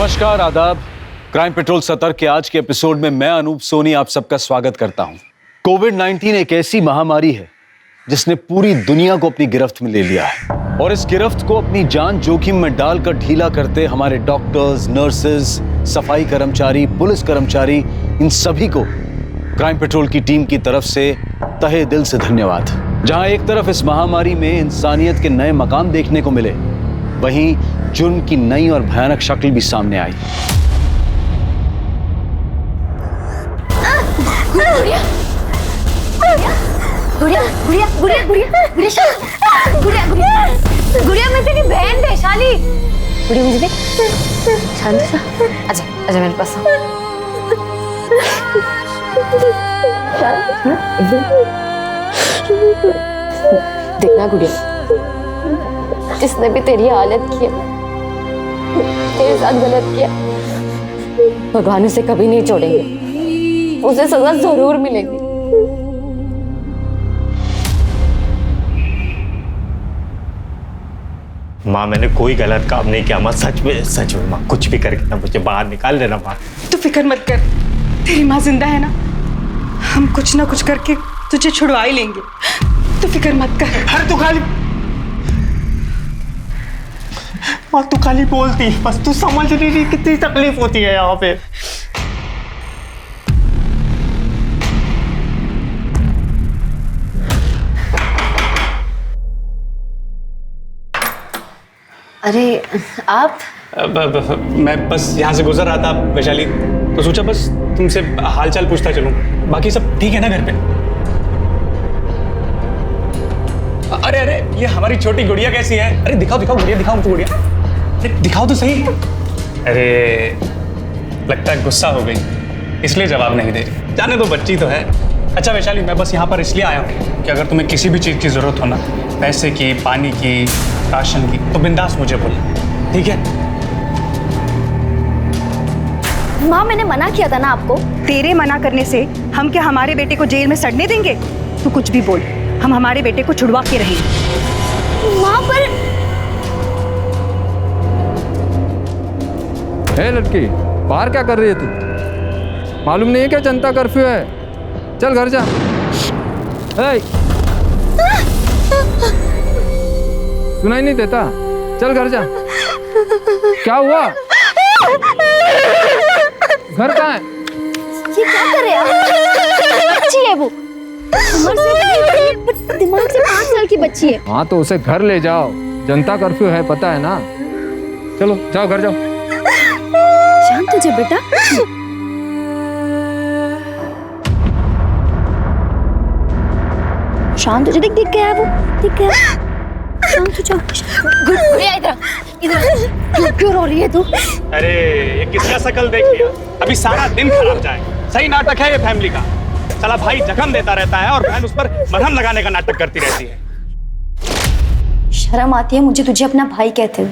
नमस्कार, आदाब। Crime petrol सतर्क के आज के एपिसोड में मैं अनूप सोनी आप सबका स्वागत करता हूं। कोविड-19 एक ऐसी महामारी है जिसने पूरी दुनिया को अपनी गिरफ्त में ले लिया है और इस गिरफ्त को अपनी जान जोखिम में डालकर ढीला करते हमारे डॉक्टर्स, नर्सेज, सफाई कर्मचारी, पुलिस कर्मचारी, इन सभी को क्राइम पेट्रोल की टीम की तरफ से तहे दिल से धन्यवाद। जहां एक तरफ इस महामारी में इंसानियत के नए मकाम देखने को मिले, वहीं जुर्म की नई और भयानक शक्ल भी सामने आई। गुड़िया, गुड़िया, गुड़िया, गुड़िया, गुड़िया, गुड़िया, गुड़िया, गुड़िया, मैं तेरी बहन वैशाली। गुड़िया मुझे देख, शांत सा, आजा, आजा मेरे पास। देखना गुड़िया, जिसने भी तेरी हालत की है, तेरे साथ गलत किया, भगवान उसे कभी नहीं छोड़ेंगे, उसे सजा जरूर मिलेगी। माँ मैंने कोई गलत काम नहीं किया माँ, सच में माँ, कुछ भी करके ना मुझे बाहर निकाल देना माँ। तू फिक्र मत कर, तेरी माँ जिंदा है ना, हम कुछ ना कुछ करके तुझे छुड़वा ही लेंगे, तू फिक्र मत कर। अरे तू खाली माँ, तू खाली बोलती, बस तू समझ नहीं रही कितनी तकलीफ होती है यहाँ पे। अरे आप? मैं बस यहाँ से गुजर रहा था वैशाली, तो सोचा बस तुमसे हालचाल पूछता चलूं। बाकी सब ठीक है ना घर पे? अरे अरे ये हमारी छोटी गुड़िया कैसी है? अरे दिखाओ दिखाओ गुड़िया, दिखाओ तो गुड़िया, दिखाओ तो सही। अरे लगता है गुस्सा हो गई, इसलिए जवाब नहीं दे रही। जाने दो, बच्ची तो है। अच्छा वैशाली, मैं बस यहाँ पर इसलिए आया हूँ कि अगर तुम्हें किसी भी चीज़ की ज़रूरत हो ना, पैसे की, पानी की, राशन की, तो बिंदास मुझे बोलना, ठीक है? माँ मैंने मना किया था ना आपको। तेरे मना करने से हम क्या हमारे बेटे को जेल में सड़ने देंगे? तू कुछ भी बोल, हम हमारे बेटे को छुड़वा के रहेंगे। माँ पर हे लड़की, बाहर क्या कर रही है तू? मालूम नहीं है क्या जनता कर्फ्यू है? चल घर जा। हे, सुनाई नहीं देता? चल घर जा। क्या हुआ? घर कहाँ है? ये क्या कर रहे हैं आप? बच्ची है वो, उम्र से दिमाग से 5 साल की बच्ची है। हाँ तो उसे घर ले जाओ, जनता कर्फ्यू है, पता है ना? चलो जाओ घर जाओ। शांत हो जा बेटा। शांत हो जा, दिख गया वो, दिख गया। शांत हो जा। गुड़िया इधर, इधर क्यों रो रही है तू? अरे ये किसका शकल देख लिया? अभी सारा दिन खराब जाए। सही नाटक है ये फैमिली का। साला भाई जख्म देता रहता है और बहन उस पर मरहम लगाने का नाटक करती रहती है। शर्म आती है मुझे तुझे अपना भाई कहते हुए।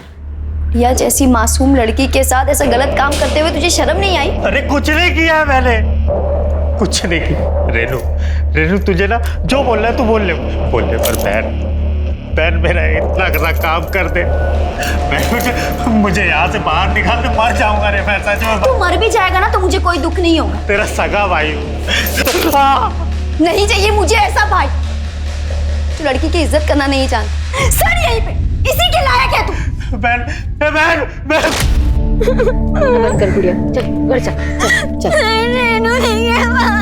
या जैसी मासूम लड़की के साथ ऐसा गलत काम करते हुए तुझे शर्म नहीं आई? अरे कुछ नहीं किया है मैंने, कुछ नहीं किया। रेनू, रेनू तुझे ना जो बोलना है तू बोल ले पर बहन मेरा इतना सा काम कर दे, मुझे यहाँ से बाहर निकाल दे, मर जाऊंगा रे मैं सच में। तू मर भी जाएगा ना तो मुझे कोई दुख नहीं होगा। तेरा सगा भाई हूँ। नहीं चाहिए मुझे ऐसा भाई जो लड़की की इज्जत करना नहीं जानता। सर यहीं पे, इसी के लायक है तू। बहन बंद कर गुड़िया, चल घर चल। रेनू नहीं है वहाँ।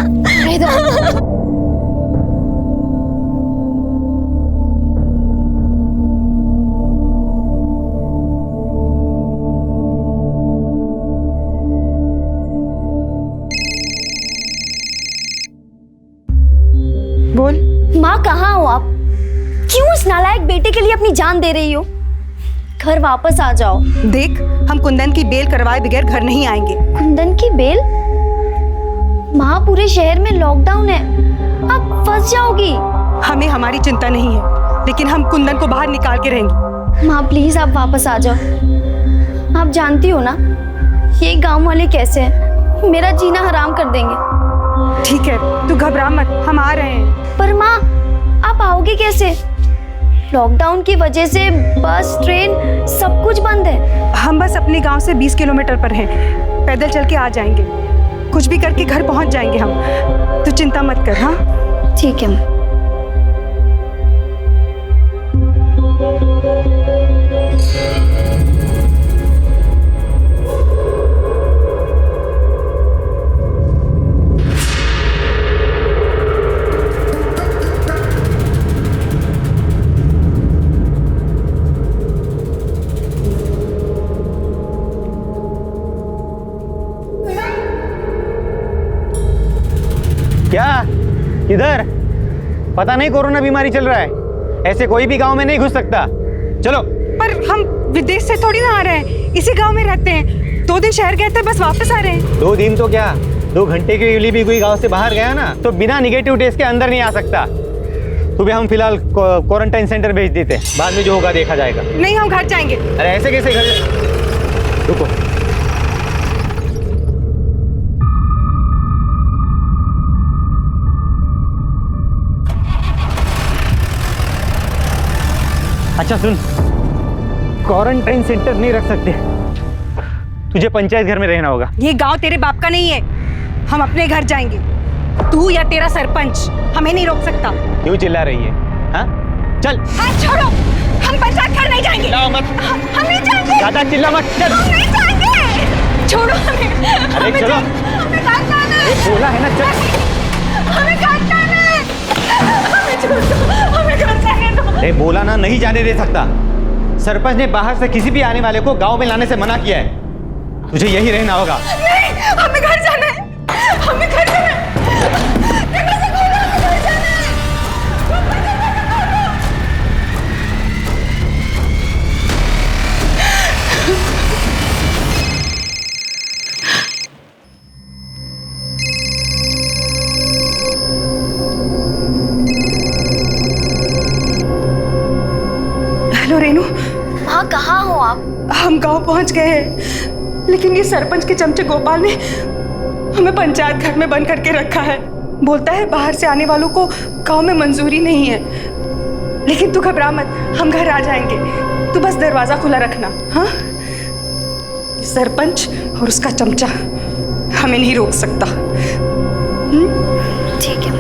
इधर बोल। माँ कहाँ हो आप? क्यों उस नालायक बेटे के लिए अपनी जान दे रही हो? घर वापस आ जाओ। देख, हम कुंदन की बेल करवाए बगैर घर नहीं आएंगे। कुंदन की बेल? माँ पूरे शहर में लॉकडाउन है, आप फंस जाओगी। हमें हमारी चिंता नहीं है, लेकिन हम कुंदन को बाहर निकाल के रहेंगे। माँ प्लीज आप वापस आ जाओ। आप जानती हो ना ये गांव वाले कैसे हैं, मेरा जीना हराम कर देंगे। ठीक है, तू घबरा मत, हम आ रहे हैं। पर माँ आप आओगे कैसे? लॉकडाउन की वजह से बस ट्रेन सब कुछ बंद है। हम बस अपने गांव से 20 किलोमीटर पर हैं। पैदल चल के आ जाएंगे, कुछ भी करके घर पहुंच जाएंगे हम। तू चिंता मत कर। हाँ ठीक है। क्या किधर? पता नहीं कोरोना बीमारी चल रहा है, ऐसे कोई भी गांव में नहीं घुस सकता। चलो। पर हम विदेश से थोड़ी ना आ रहे हैं, इसी गांव में रहते हैं। 2 दिन शहर गए थे, बस वापस आ रहे हैं। 2 दिन तो क्या, 2 घंटे के लिए भी कोई गांव से बाहर गया ना तो बिना निगेटिव टेस्ट के अंदर नहीं आ सकता। तुम्हें हम फिलहाल क्वारंटाइन सेंटर भेज देते हैं, बाद में जो होगा देखा जाएगा। नहीं, हम घर जाएंगे। अरे ऐसे कैसे घर? रुको। अच्छा सुन, क्वारंटाइन सेंटर नहीं रख सकते, तुझे पंचायत घर में रहना होगा। ये गांव तेरे बाप का नहीं है, हम अपने घर जाएंगे। तू या तेरा सरपंच हमें नहीं रोक सकता। क्यों चिल्ला रही है? हाँ चल। हाथ छोड़ो, हम पंचायत घर नहीं जाएंगे। चिल्लाओ मत। हम नहीं जाएंगे। ज्यादा चिल्ला मत। चल। हम नहीं जाएंगे। छोड़ो हमें। अरे चलो। हमें घर जाना है। बोला है ना, चल। हमें घर जाना है। हमें छोड़ दो, हमें घर जाने दो। अरे बोला ना, नहीं जाने दे सकता। सरपंच ने बाहर से किसी भी आने वाले को गांव में लाने से मना किया है। तुझे यही रहना होगा। नहीं, हमें घर जाना है। हमें घर जाना है। देखो से बोला, हमें घर जाना है। हेलो रेनू। हाँ, कहाँ हो आप? हम गांव पहुंच गए हैं, लेकिन ये सरपंच के चमचे गोपाल ने हमें पंचायत घर में बंद करके रखा है। बोलता है बाहर से आने वालों को गांव में मंजूरी नहीं है। लेकिन तू घबरा मत, हम घर आ जाएंगे। तू बस दरवाजा खुला रखना। हाँ, सरपंच और उसका चमचा हमें नहीं रोक सकता। ठीक है।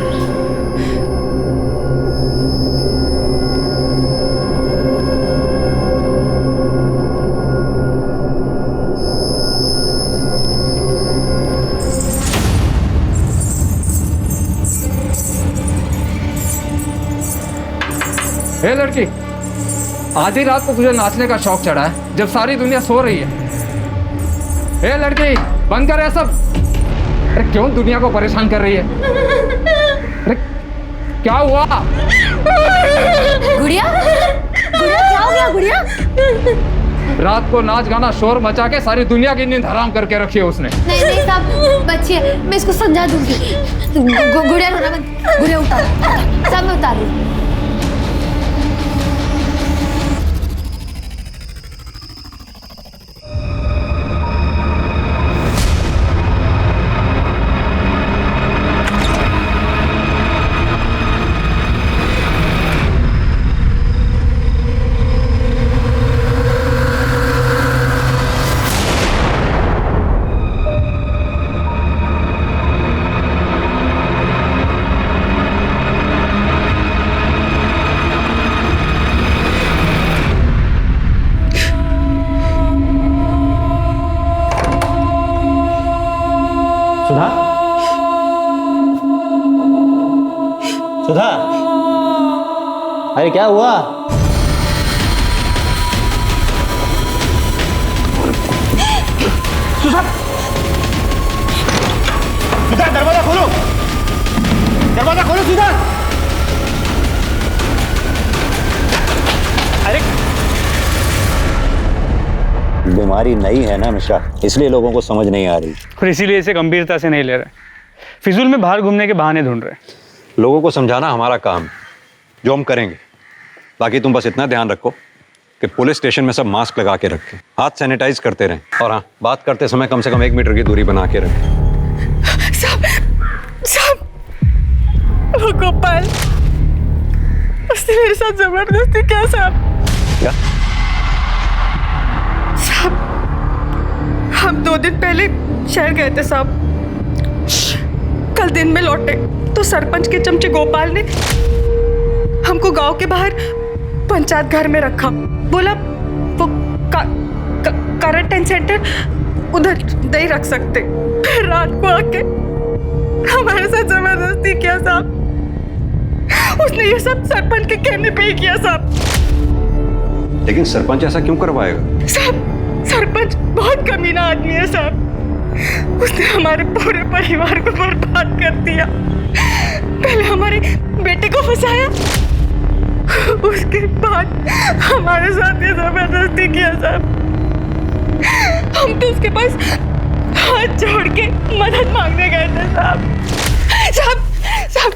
हे लड़की, आधी रात को तुझे नाचने का शौक चढ़ा है जब सारी दुनिया सो रही है। हे लड़की, बंद कर ये सब। अरे क्यों दुनिया को परेशान कर रही है? अरे क्या हुआ? गुड़िया, गुड़िया क्या हो गया गुड़िया? रात को नाच गाना शोर मचा के सारी दुनिया की नींद हराम करके रखी है उसने। नहीं नहीं साहब, बच्ची है, मैं इसको समझा दूंगी। गुड़िया रोना मत, गुड़िया उतार, सब मैं उतार रही हूँ। सुधा, सुधा, अरे क्या हुआ? सुधा, सुधा दरवाजा खोलो, दरवाजा खोलो सुधा। अरे बीमारी नई है ना मिश्रा, इसलिए लोगों को समझ नहीं आ रही और इसीलिए इसे गंभीरता से नहीं ले रहे, फिजूल में बाहर घूमने के बहाने ढूंढ रहे। लोगों को समझाना हमारा काम है, जो हम करेंगे। बाकी तुम बस इतना ध्यान रखो कि पुलिस स्टेशन में सब मास्क लगा के रखें, हाथ सैनिटाइज करते रहें, और हाँ, बात करते समय कम से कम 1 मीटर की दूरी बना के रखें। साहब, वो गोपाल उसने मेरे साथ जबरदस्ती किया साहब। क्या? साहब, हम 2 दिन पहले शहर गए थे साहब। कल दिन में लौटे तो सरपंच के चमचे गोपाल ने हमको गांव के बाहर पंचायत घर में रखा। बोला वो क्वारंटाइन सेंटर उधर नहीं रख सकते। फिर रात को आके हमारे साथ जबरदस्ती किया साहब। उसने ये सब सरपंच के कहने पे ही किया साहब। लेकिन सरपंच ऐसा क्यों करवाएगा? साहब, सरपंच बहुत कमीना आदमी है साहब। उसने हमारे पूरे परिवार को बर्बाद कर दिया। पहले हमारे बेटे को फंसाया, उसके बाद हमारे साथ ये जबरदस्ती किया साहब। हम तो उसके पास हाथ जोड़ के मदद मांगने गए थे साहब। साहब, साहब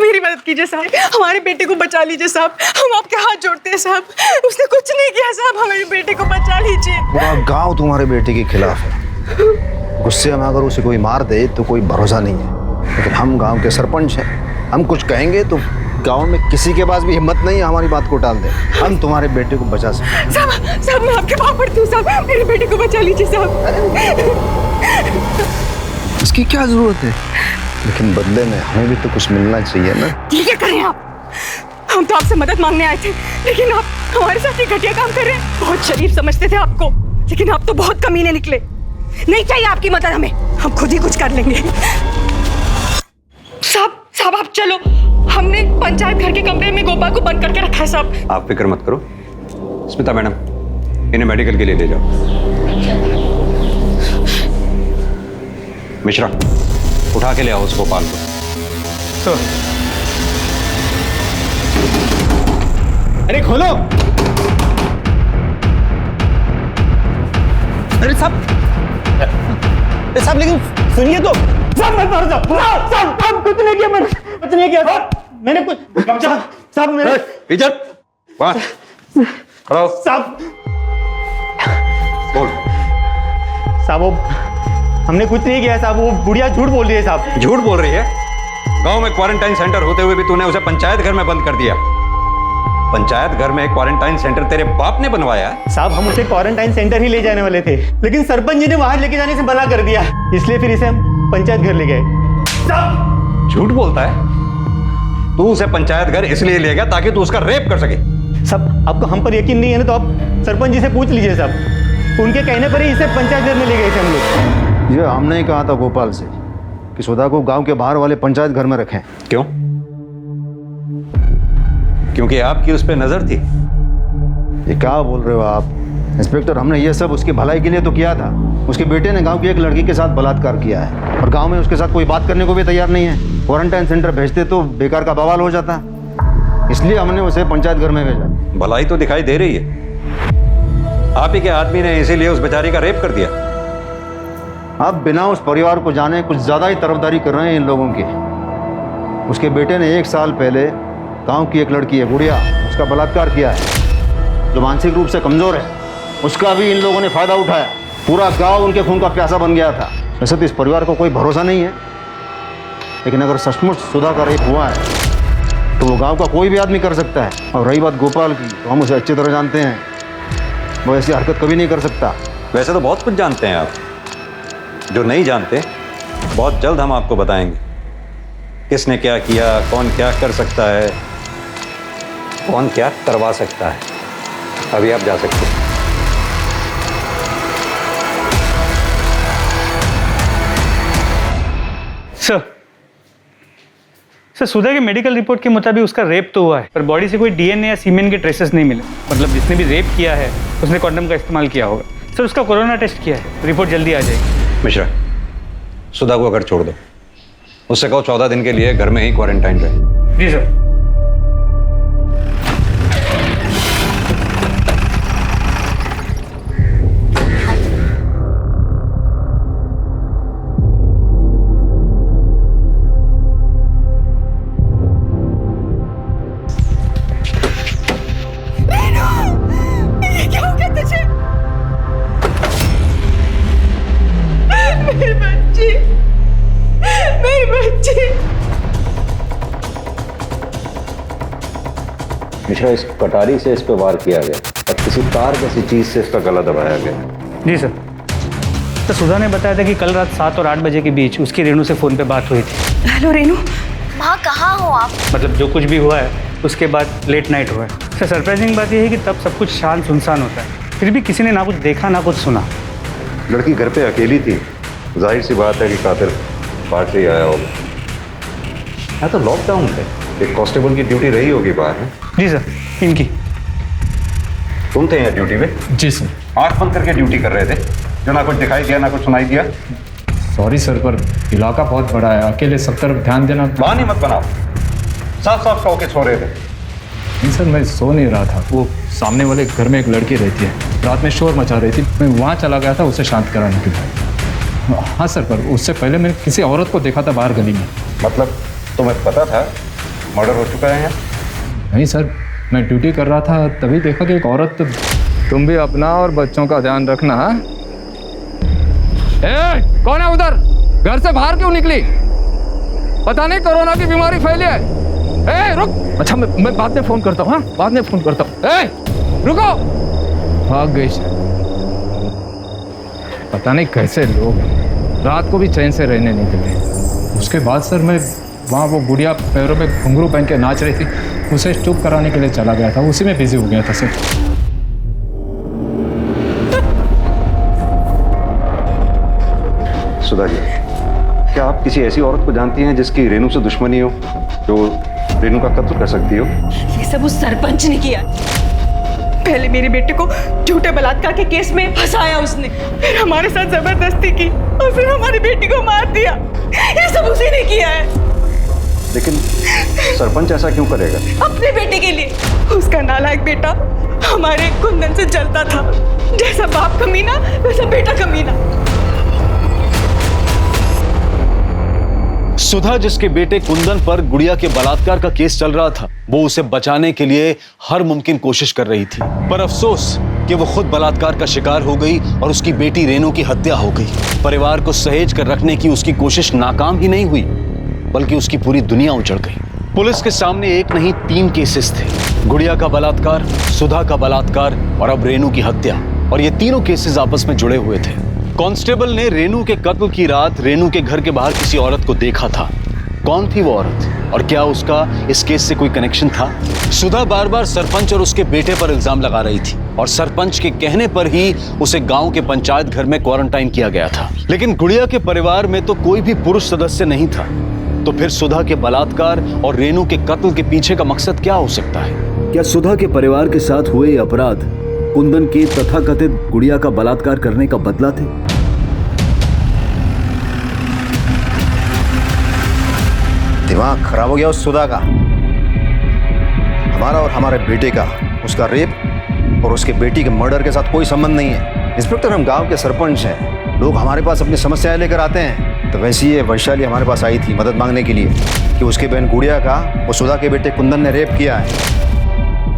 मेरी मदद कीजिए साहब, हमारे बेटे को बचा लीजिए साहब। हम आपके हाथ जोड़ते हैं साहब। उसने कुछ नहीं किया साहब, हमारे बेटे को बचा लीजिए। पूरा गांव तुम्हारे बेटे के खिलाफ है। गुस्से में अगर उसे कोई मार दे तो कोई भरोसा नहीं है, लेकिन हम गांव के सरपंच हैं। हम कुछ कहेंगे तो गांव में किसी के पास भी हिम्मत नहीं है हमारी बात को टाल दे। हम तुम्हारे बेटे को बचा सकते। साहब मैं आपके पाँव पड़ती हूँ साहब, मेरे बेटे को बचा लीजिए साहब। इसकी क्या जरूरत है? लेकिन बदले में हमें भी तो कुछ मिलना चाहिए ना। ये क्या कर रहे हैं आप? हम तो आपसे मदद मांगने आए थे, लेकिन आप हमारे साथ ये घटिया काम कर रहे हैं। बहुत शरीफ समझते थे आपको, लेकिन आप तो बहुत कमीने निकले। नहीं चाहिए आपकी मदद हमें, हम खुद ही कुछ कर लेंगे। साहब आप चलो, हमने पंचायत घर के कमरे में गोपाल को बंद करके रखा है साहब। आप फिक्र मत करो। स्मिता मैडम, इन्हें मेडिकल के लिए ले जाओ। मिश्रा, उठा के ले आओ उस गोपाल को। अरे खोलो। अरे साहब लेकिन सुनिए तो। साहब मैं मर जाऊं। साहब कुछ नहीं किया, मैंने कुछ नहीं किया साहब। मैंने कुछ साहब मैंने साहब बोल। साहब वो हमने कुछ नहीं किया साहब। वो बुढ़िया झूठ बोल रही है साहब। झूठ बोल रही है? गांव में क्वारंटाइन सेंटर होते हुए भी तूने उसे पंचायत घर में बंद कर दिया। पंचायत घर में एक क्वारंटाइन सेंटर तेरे बाप ने बनवाया है? साहब हम उसे क्वारंटाइन सेंटर ही ले जाने वाले थे, लेकिन सरपंच जी ने वहां लेके जाने से मना कर दिया, इसलिए फिर इसे हम पंचायत घर ले गए। साहब झूठ बोलता है? तू उसे पंचायत घर इसलिए ले गया ताकि तू उसका रेप कर सके? साहब आपको हम पर यकीन नहीं है ना, तो आप सरपंच जी से पूछ लीजिए साहब। उनके कहने पर ही इसे पंचायत घर में ले गए थे हम लोग। ये हमने ही कहा था गोपाल से कि सुधा को गांव के बाहर वाले पंचायत घर में रखें। क्यों? क्योंकि आपकी उस पर नजर थी। ये क्या बोल रहे हो आप इंस्पेक्टर? हमने ये सब उसकी भलाई के लिए तो किया था। उसके बेटे ने गांव की एक लड़की के साथ बलात्कार किया है और गांव में उसके साथ कोई बात करने को भी तैयार नहीं है। क्वारंटाइन सेंटर भेजते तो बेकार का बवाल हो जाता, इसलिए हमने उसे पंचायत घर में भेजा। भलाई तो दिखाई दे रही है। आप ही के आदमी ने इसीलिए उस बेचारी का रेप कर दिया। आप बिना उस परिवार को जाने कुछ ज्यादा ही तरफदारी कर रहे हैं इन लोगों की। उसके बेटे ने 1 साल पहले गांव की एक लड़की है गुड़िया, उसका बलात्कार किया है, जो मानसिक रूप से कमजोर है। उसका भी इन लोगों ने फायदा उठाया। पूरा गांव उनके खून का प्यासा बन गया था। वैसे तो इस परिवार को कोई भरोसा नहीं है, लेकिन अगर सचमुच सुधा का रेप हुआ है तो वो गांव का कोई भी आदमी कर सकता है। और रही बात गोपाल की, तो हम उसे अच्छी तरह जानते हैं, वो ऐसी हरकत कभी नहीं कर सकता। वैसे तो बहुत कुछ जानते हैं आप, जो नहीं जानते बहुत जल्द हम आपको बताएंगे। किसने क्या किया, कौन क्या कर सकता है, कौन क्या करवा सकता है। अभी आप जा सकते हैं। सर सुधा के मेडिकल रिपोर्ट के मुताबिक उसका रेप तो हुआ है, पर बॉडी से कोई डीएनए या सीमेन के ट्रेसेस नहीं मिले। मतलब जिसने भी रेप किया है उसने कॉन्डम का इस्तेमाल किया होगा। सर उसका कोरोना टेस्ट किया है, रिपोर्ट जल्दी आ जाएगी। मिश्रा, सुधा को घर छोड़ दो। उससे कहो 14 दिन के लिए घर में ही क्वारंटाइन रहे। जी सर। मिश्रा, इस कटारी से इस पे वार किया गया और किसी तार जैसी चीज से इसका गला दबाया गया। जी सर। तो सुधा ने बताया था कि कल रात 7 और 8 बजे के बीच उसकी रेनू से फ़ोन पे बात हुई थी। हेलो रेनू। माँ कहाँ हो आप? मतलब जो कुछ भी हुआ है उसके बाद लेट नाइट हुआ है। सर सरप्राइजिंग बात यह है कि तब सब कुछ शांत सुनसान होता है, फिर भी किसी ने ना कुछ देखा ना कुछ सुना। लड़की घर पे अकेली थी, जाहिर सी बात है कि कातिल बाहर से ही आया होगा। यहाँ तो लॉकडाउन है, एक कांस्टेबल की ड्यूटी रही होगी बाहर में। जी सर, इनकी। तुम थे यहाँ ड्यूटी में? जी सर। आंख बंद करके ड्यूटी कर रहे थे, जो ना कुछ दिखाई दिया ना कुछ सुनाई दिया। सॉरी सर, पर इलाका बहुत बड़ा है, अकेले सब तरफ ध्यान देना। बहाने मत बनाओ, साफ साफ सो के सो रहे थे। नहीं सर, मैं सो नहीं रहा था। वो सामने वाले घर में एक लड़की रहती है, रात में शोर मचा रही थी, मैं वहाँ चला गया था उसे शांत कराने के लिए। हाँ सर, पर उससे पहले मैंने किसी औरत को देखा था बाहर गली में। मतलब तुम्हें पता था मर्डर हो चुका है यहाँ? नहीं सर, मैं ड्यूटी कर रहा था तभी देखा कि एक औरत। तुम भी अपना और बच्चों का ध्यान रखना। हाँ, कौन है उधर? घर से बाहर क्यों निकली? पता नहीं कोरोना की बीमारी फैली है। रुक। अच्छा, मैं बाद में फोन करता हूँ। हाँ, बाद में फोन करता हूँ। रुको। भाग गई। पता नहीं कैसे लोग रात को भी चैन से रहने नहीं देते। उसके बाद सर मैं वहाँ वो गुड़िया पैरों में घुंघरू पहन के नाच रही थी, उसे चुप कराने के लिए चला गया था, उसी में बिजी हो गया था सर। सुधा जी, क्या आप किसी ऐसी औरत को जानती हैं जिसकी रेनू से दुश्मनी हो, जो रेनू का कत्ल कर सकती हो? ये सब उस सरपंच ने किया। पहले मेरे बेटे को झूठे बलात्कार के केस में फंसाया उसने, फिर हमारे साथ जबरदस्ती की और फिर हमारी बेटी को मार दिया। ये सब उसी ने किया है। लेकिन सरपंच ऐसा क्यों करेगा? अपने बेटे के लिए। उसका नालायक बेटा हमारे कुंदन से जलता था। जैसा बाप कमीना वैसा बेटा कमीना। सुधा, जिसके बेटे कुंदन पर गुड़िया के बलात्कार का केस चल रहा था, वो उसे बचाने के लिए हर मुमकिन कोशिश कर रही थी, पर अफसोस कि वो खुद बलात्कार का शिकार हो गई और उसकी बेटी रेनू की हत्या हो गई। परिवार को सहेज कर रखने की उसकी कोशिश नाकाम ही नहीं हुई, बल्कि उसकी पूरी दुनिया उजड़ गई। पुलिस के सामने एक नहीं 3 केसेस थे, गुड़िया का बलात्कार, सुधा का बलात्कार और अब रेनू की हत्या, और ये तीनों केसेस आपस में जुड़े हुए थे। कांस्टेबल ने रेनू के कत्ल की रात रेनू के घर के बाहर किसी औरत को देखा था। कौन थी वो औरत और क्या उसका इस केस से कोई कनेक्शन था? सुधा बार बार सरपंच और उसके बेटे पर इल्जाम लगा रही थी और सरपंच के कहने पर ही उसे गांव के पंचायत घर में क्वारंटाइन किया गया था। लेकिन गुड़िया के परिवार में तो कोई भी पुरुष सदस्य नहीं था, तो फिर सुधा के बलात्कार और रेनू के कत्ल के पीछे का मकसद क्या हो सकता है? क्या सुधा के परिवार के साथ हुए अपराध कुंदन के तथाकथित गुड़िया का बलात्कार करने का बदला थे? दिमाग खराब हो गया उस सुधा का। हमारा और हमारे बेटे का उसका रेप और उसके बेटी के मर्डर के साथ कोई संबंध नहीं है। इंस्पेक्टर, हम गांव के सरपंच हैं, लोग हमारे पास अपनी समस्याएं लेकर आते हैं। तो वैसे ही वैशाली हमारे पास आई थी मदद मांगने के लिए कि उसके बहन गुड़िया का वो सुधा के बेटे कुंदन ने रेप किया है,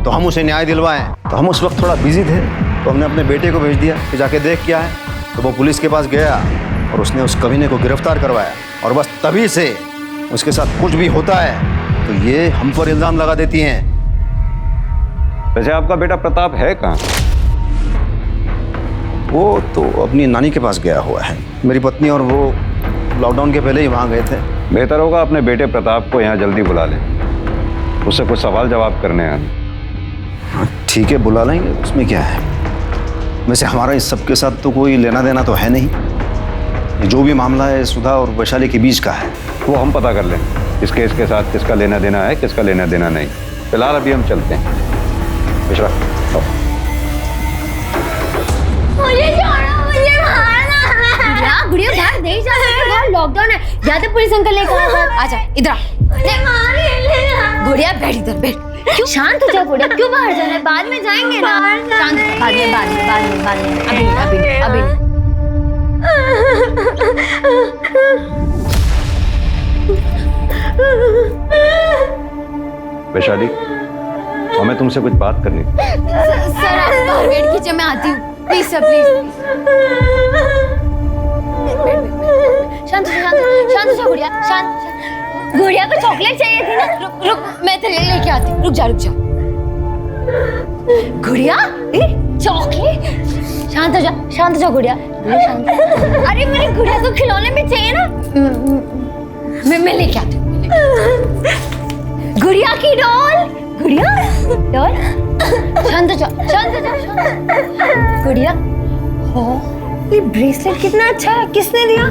तो हम उसे न्याय दिलवाएं। तो हम उस वक्त थोड़ा बिजी थे, तो हमने अपने बेटे को भेज दिया कि जाके देख क्या है। तो वो पुलिस के पास गया और उसने उस कमीने को गिरफ्तार करवाया, और बस तभी से उसके साथ कुछ भी होता है तो ये हम पर इल्जाम लगा देती हैं। वैसे आपका बेटा प्रताप है कहाँ? वो तो अपनी नानी के पास गया हुआ है। मेरी पत्नी और वो लॉकडाउन के पहले ही वहाँ गए थे। बेहतर होगा अपने बेटे प्रताप को यहाँ जल्दी बुला लें, उससे कुछ सवाल जवाब करने हैं। हाँ ठीक है, बुला लेंगे, उसमें क्या है। वैसे हमारा इस सब के साथ तो कोई लेना देना तो है नहीं। जो भी मामला है सुधा और वैशाली के बीच का है, वो हम पता कर लें इस केस के साथ किसका लेना देना है, किसका लेना देना नहीं। फिलहाल अभी हम चलते हैं। मिश्रा, मुझे छोड़ो, मुझे मारना। गुड़िया बाहर नहीं जा सकती, बाहर लॉकडाउन है। जाते पुलिस अंकल लेकर आजा, इधर आ। गुड़िया बैठ इधर, बैठ। क्यों शांत हो जा गुड़िया, क्यों बाहर जाना है? बाद में जाएंगे ना, शांत। बाद में अभी वैशाली, हमें तुमसे कुछ बात करनी है। सर आप बाहर वेट कीजिए, मैं आती हूँ। Please sir, please. शांत हो जा गुड़िया, शांत। गुड़िया को चॉकलेट चाहिए थी ना? रुक, मैं तेरे लिए लेके आती हूँ। रुक जा। गुड़िया चॉकलेट। शांत हो जा गुड़िया, शांत। अरे मेरी गुड़िया को खिलौने भी चाहिए ना, मैं लेके आती हूँ। गुड़िया की डॉल, डॉल। शांत हो जा। गुड़िया, ये ब्रेसलेट कितना अच्छा है, किसने दिया?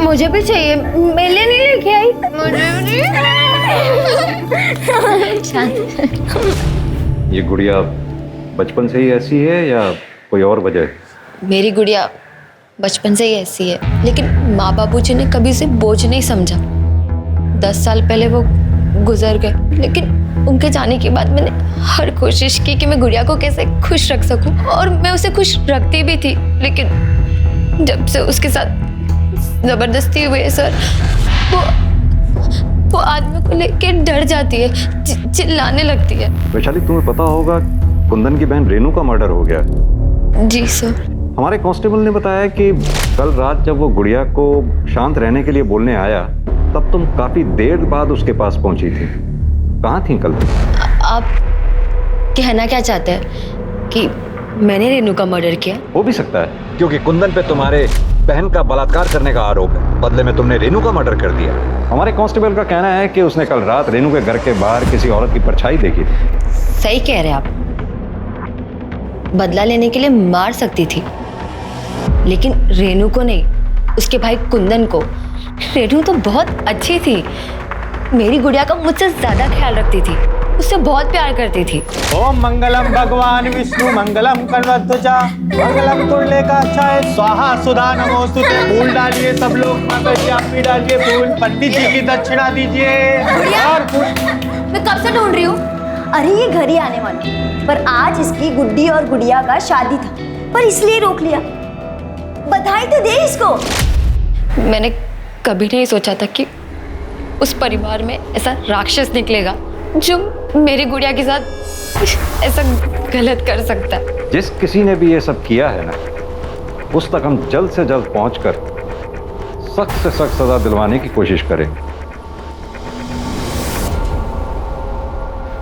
मुझे भी चाहिए, मेले नहीं लेके आई। मुझे शांत। ये गुड़िया बचपन से ही ऐसी है या कोई और वजह है? मेरी गुड़िया बचपन से ही ऐसी है, लेकिन माँ बाबूजी ने कभी उसे बोझ नहीं समझा। 10 साल पहले वो गुजर गए, लेकिन उनके जाने के बाद मैंने हर कोशिश की कि मैं गुड़िया को कैसे खुश रख सकूं, और मैं उसे खुश रखती भी थी। लेकिन जब से उसके साथ जबरदस्ती हुई है सर, वो आदमी को लेके डर जाती है, चिल्लाने लगती है। वैशाली, तुम्हें पता होगा कुंदन की बहन रेनू का मर्डर हो गया। जी सर। हमारे कांस्टेबल ने बताया कि कल रात जब वो गुड़िया को शांत रहने के लिए बोलने आया, तब तुम काफी देर बाद उसके पास पहुंची थी। कहाँ थी कल? आप कहना क्या चाहते हैं कि मैंने रेनू का मर्डर किया? हो भी सकता है, क्योंकि कुंदन पे तुम्हारे बहन का बलात्कार करने का आरोप है। बदले में तुमने रेनू का मर्डर कर दिया। हमारे कांस्टेबल का कहना है कि उसने कल रात रेनू के घर के बाहर किसी औरत की परछाई देखी थी। सही कह रहे हैं आप। बदला लेने के लिए मार सकती थी, लेकिन रेनू को नहीं, उसके भाई कुंदन को। रेनू तो बहुत अच्छी थी, मेरी गुड़िया का मुझसे ज्यादा ख्याल रखती थी, उससे बहुत प्यार करती थी। ओम मंगलम भगवान विष्णु मंगलम कन्वध्वजा मंगलम कुंडलेकाक्षाय स्वाहा सुधा नमोस्तुते। फूल डालिए सब लोग, माता जी आप भी डालिए फूल। पंडित जी की दक्षिणा दीजिए। और मैं कब से ढूंढ रही हूँ। अरे ये घर ही आने वाली, पर आज इसकी गुड्डी और गुड़िया का शादी था, पर इसलिए रोक लिया। बधाई तो दे इसको। मैंने कभी नहीं सोचा था कि उस परिवार में ऐसा राक्षस निकलेगा जो मेरी गुड़िया के साथ ऐसा गलत कर सकता है। जिस किसी ने भी ये सब किया है ना, उस तक हम जल्द से जल्द पहुंचकर सख्त से सख्त सजा दिलवाने की कोशिश करेंगे।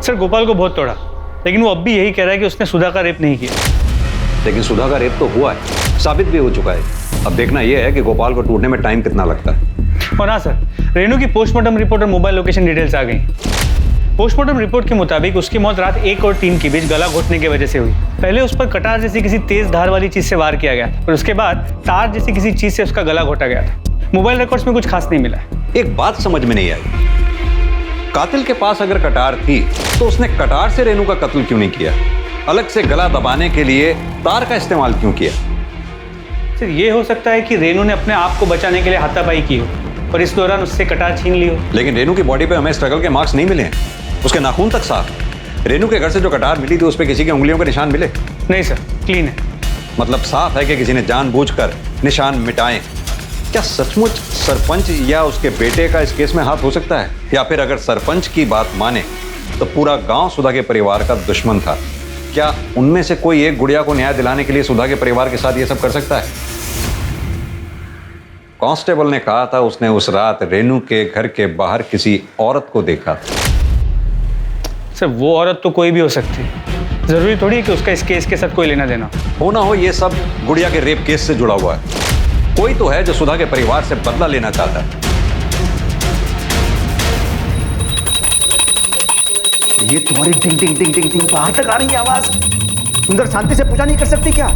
सर, गोपाल को बहुत तोड़ा, लेकिन वो अब भी यही कह रहा है कि उसने सुधा का रेप नहीं किया। लेकिन सुधा का रेप तो हुआ है, साबित भी हो चुका है। अब देखना यह है कि गोपाल को ढूंढने में टाइम कितना लगता है। और हाँ सर, रेनू की पोस्टमार्टम रिपोर्ट और मोबाइल लोकेशन डिटेल्स आ गई। पोस्टमार्टम रिपोर्ट के मुताबिक उसकी मौत रात 1 और 3 के बीच गला घोटने की वजह से हुई। पहले उस पर कटार जैसी किसी तेज धार वाली चीज से वार किया गया और उसके बाद तार जैसी किसी चीज से उसका गला घोटा गया था। मोबाइल रिकॉर्ड्स में कुछ खास नहीं मिला। एक बात समझ में नहीं आई, कातिल के पास अगर कटार थी तो उसने कटार से रेनू का कत्ल क्यों नहीं किया? अलग से गला दबाने के लिए तार का इस्तेमाल क्यों किया? सर, ये हो सकता है कि रेनू ने अपने आप को बचाने के लिए हाथापाई की हो और इस दौरान उससे कटार छीन ली हो। लेकिन रेनू की बॉडी पे हमें स्ट्रगल के मार्क्स नहीं मिले हैं, उसके नाखून तक साफ। रेनू के घर से जो कटार मिली थी उस पर किसी की उंगलियों के निशान मिले? नहीं सर, क्लीन है। मतलब साफ है कि किसी ने जानबूझकर निशान मिटाए। क्या सचमुच सरपंच या उसके बेटे का इस केस में हाथ हो सकता है? या फिर अगर सरपंच की बात माने तो पूरा गांव सुधा के परिवार का दुश्मन था। क्या उनमें से कोई एक गुड़िया को न्याय दिलाने के लिए सुधा के परिवार के साथ ये सब कर सकता है? कांस्टेबल ने कहा था उसने उस रात रेनू के घर के बाहर किसी औरत को देखा था। सर, वो औरत तो कोई भी हो सकती है, जरूरी थोड़ी है कि उसका इस केस के साथ कोई लेना देना हो ना हो। ये सब गुड़िया के रेप केस से जुड़ा हुआ है। कोई तो है जो सुधा के परिवार से बदला लेना चाहता है। ये तुम्हारी टिंग टिंग टिंग टिंग टिंग बाहर तक आ रही है आवाज। सुंदर शांति से पूजा नहीं कर सकती क्या?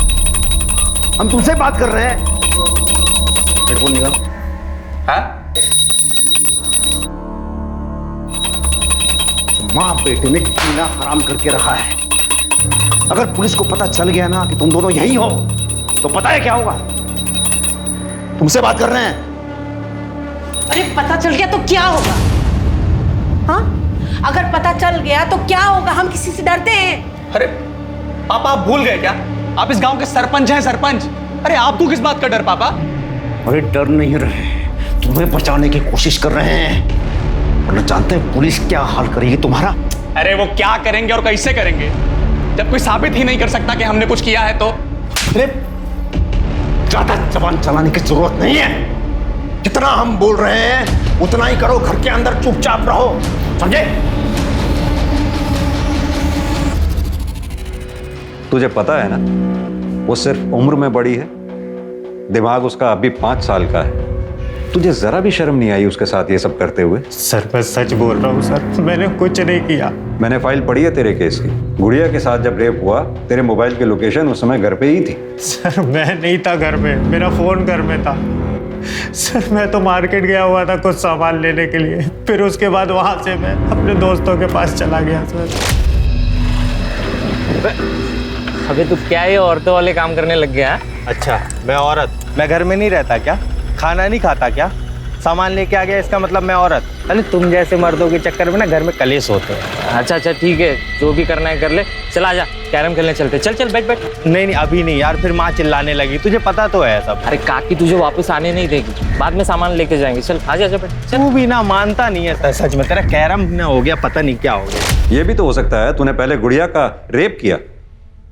हम तुमसे बात कर रहे हैं। हेडफोन निकाल। माँ बेटे ने जीना हराम करके रखा है। अगर पुलिस को पता चल गया ना कि तुम दोनों यही हो तो पता है क्या होगा? तुमसे बात कर रहे हैं। अरे पता चल गया तो क्या होगा? हाँ, अगर पता चल गया तो क्या होगा? हम किसी से डरते हैं? अरे पापा, आप भूल गए क्या? आप इस गांव के सरपंच हैं, सरपंच। अरे आपको किस बात का डर पापा? अरे डर नहीं रहे, तुम्हें बचाने की कोशिश कर रहे हैं। वरना जानते हैं पुलिस क्या हाल करेगी तुम्हारा? अरे वो क्या करेंगे और कैसे करेंगे जब कोई साबित ही नहीं कर सकता कि हमने कुछ किया है तो? अरे ज्यादा जबान चलाने की जरूरत नहीं है। जितना हम बोल रहे हैं उतना ही करो। घर के अंदर चुपचाप रहो, समझे? तुझे पता है ना, वो सिर्फ उम्र में बड़ी है, दिमाग उसका अभी 5 साल का है। तुझे जरा भी शर्म नहीं आई उसके साथ ये सब करते हुए? सर मैं सच बोल रहा हूँ सर, मैंने कुछ नहीं किया। मैंने फाइल पढ़ी है तेरे केस की। गुड़िया के साथ जब रेप हुआ, तेरे मोबाइल की लोकेशन उस समय घर पे ही थी। सर मैं नहीं था घर में, मेरा फोन घर में था। सर मैं तो मार्केट गया हुआ था कुछ सामान लेने के लिए, फिर उसके बाद वहां से मैं अपने दोस्तों के पास चला गया सर। अबे तू क्या ये औरतों वाले काम करने लग गया? अच्छा मैं औरत, मैं घर में नहीं रहता क्या? खाना नहीं खाता क्या? सामान लेके आ गया इसका मतलब मैं औरत? अरे तुम जैसे मर्दों के चक्कर में ना घर में कलेश होते हैं। अच्छा अच्छा ठीक है, जो भी करना है कर ले। चल आजा, कैरम खेलने चलते। चल चल बैठ बैठ। नहीं नहीं अभी नहीं यार, फिर माँ चिल्लाने लगी, तुझे पता तो है सब। अरे काकी तुझे वापस आने नहीं देगी, बाद में सामान लेके जाएंगे। चल आजा आजा बैठ। तू भी ना मानता नहीं है सच में, तेरा कैरम ना हो गया, पता नहीं क्या हो गया। ये भी तो हो सकता है तूने पहले गुड़िया का रेप किया,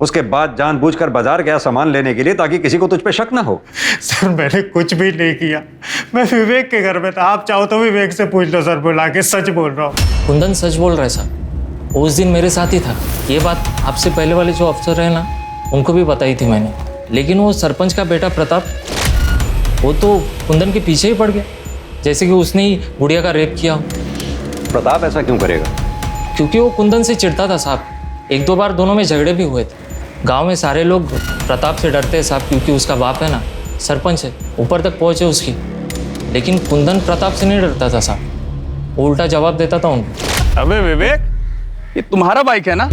उसके बाद जानबूझकर बाजार गया सामान लेने के लिए ताकि किसी को तुझ पे शक ना हो। सर मैंने कुछ भी नहीं किया, मैं विवेक के घर में था। आप चाहो तो विवेक से पूछ लो सर, बुला के, सच बोल रहा हूँ। कुंदन सच बोल रहा है सर, उस दिन मेरे साथ ही था। ये बात आपसे पहले वाले जो अफसर है ना, उनको भी बताई थी मैंने। लेकिन वो सरपंच का बेटा प्रताप, वो तो कुंदन के पीछे ही पड़ गया, जैसे कि उसने ही गुड़िया का रेप किया हो। प्रताप ऐसा क्यों करेगा? क्योंकि वो कुंदन से चिढ़ता था साहब। 1-2 बार दोनों में झगड़े भी हुए थे। गांव में सारे लोग प्रताप से डरते हैं साहब, क्योंकि उसका बाप है ना सरपंच है, ऊपर तक पहुंचे उसकी। लेकिन कुंदन प्रताप से नहीं डरता था साहब, वो उल्टा जवाब देता था उनको। अबे विवेक, ये तुम्हारा बाइक है ना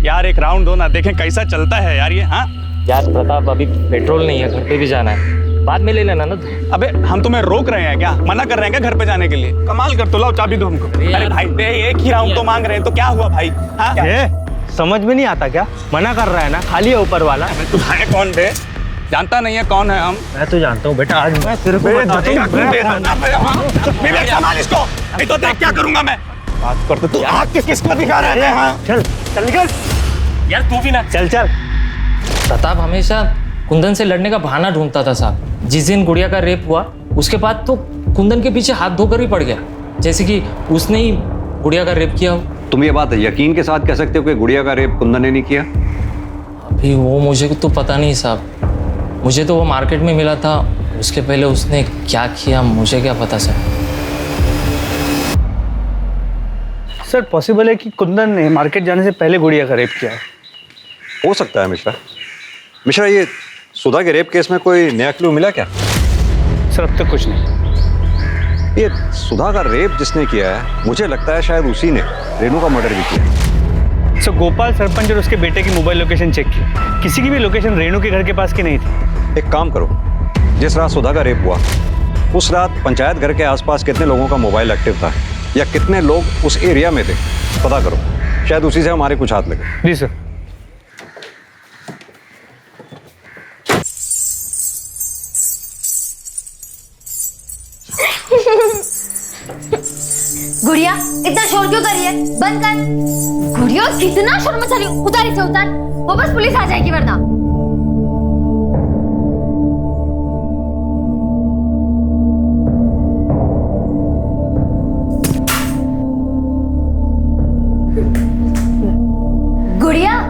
यार? एक राउंड दो ना, देखें कैसा चलता है यार ये। हाँ यार प्रताप, अभी पेट्रोल नहीं है, घर पे भी जाना है, बाद में ले लेना ना तू। अबे हम तुम्हें रोक रहे हैं क्या? मना कर रहे हैं क्या घर पे जाने के लिए? कमाल कर, तो लाओ चाबी दो हमको। अरे भाई दे, एक ही राउंड तो मांग रहे हैं, तो क्या हुआ भाई? हाँ समझ में नहीं आता क्या? मना कर रहा है ना, खाली है ऊपर वाला। तू है कौन बे? जानता नहीं है कौन है हम? मैं तो जानता हूँ बेटा, आज मैं तेरे को बता दूंगा। विवेक संभाल इसको, नहीं तो देख क्या करूंगा मैं। बात करते तू आग किसको दिखा रहा है? हाँ चल चल निकल यार तू भी ना चल चल। प्रताप हमेशा कुंदन से लड़ने का बहाना ढूंढता था साहब। जिस दिन गुड़िया का रेप हुआ, उसके बाद तो कुंदन के पीछे हाथ धोकर ही पड़ गया, जैसे कि उसने ही गुड़िया का रेप किया हो। तुम ये बात यकीन के साथ कह सकते हो कि गुड़िया का रेप कुंदन ने नहीं किया? अभी वो मुझे तो पता नहीं साहब, मुझे तो वो मार्केट में मिला था। उसके पहले उसने क्या किया मुझे क्या पता सर। सर पॉसिबल है कि कुंदन ने मार्केट जाने से पहले गुड़िया का रेप किया है। हो सकता है मिश्रा। मिश्रा, ये सुधा के रेप केस में कोई नया क्लू मिला क्या? सर अब तक कुछ नहीं। ये सुधा का रेप जिसने किया है, मुझे लगता है शायद उसी ने रेनू का मर्डर भी किया। सर गोपाल सरपंच और उसके बेटे की मोबाइल लोकेशन चेक की, किसी की भी लोकेशन रेनू के घर के पास की नहीं थी। एक काम करो, जिस रात सुधा का रेप हुआ, उस रात पंचायत घर के आसपास कितने लोगों का मोबाइल एक्टिव था, या कितने लोग उस एरिया में थे, पता करो। शायद उसी से हमारे कुछ हाथ लगे। जी सर। गुड़िया इतना शोर क्यों कर रही है? बंद कर। गुड़िया कितना शोर मचा रही है? उतार इसे उतार, वो बस पुलिस आ जाएगी वरना। गुड़िया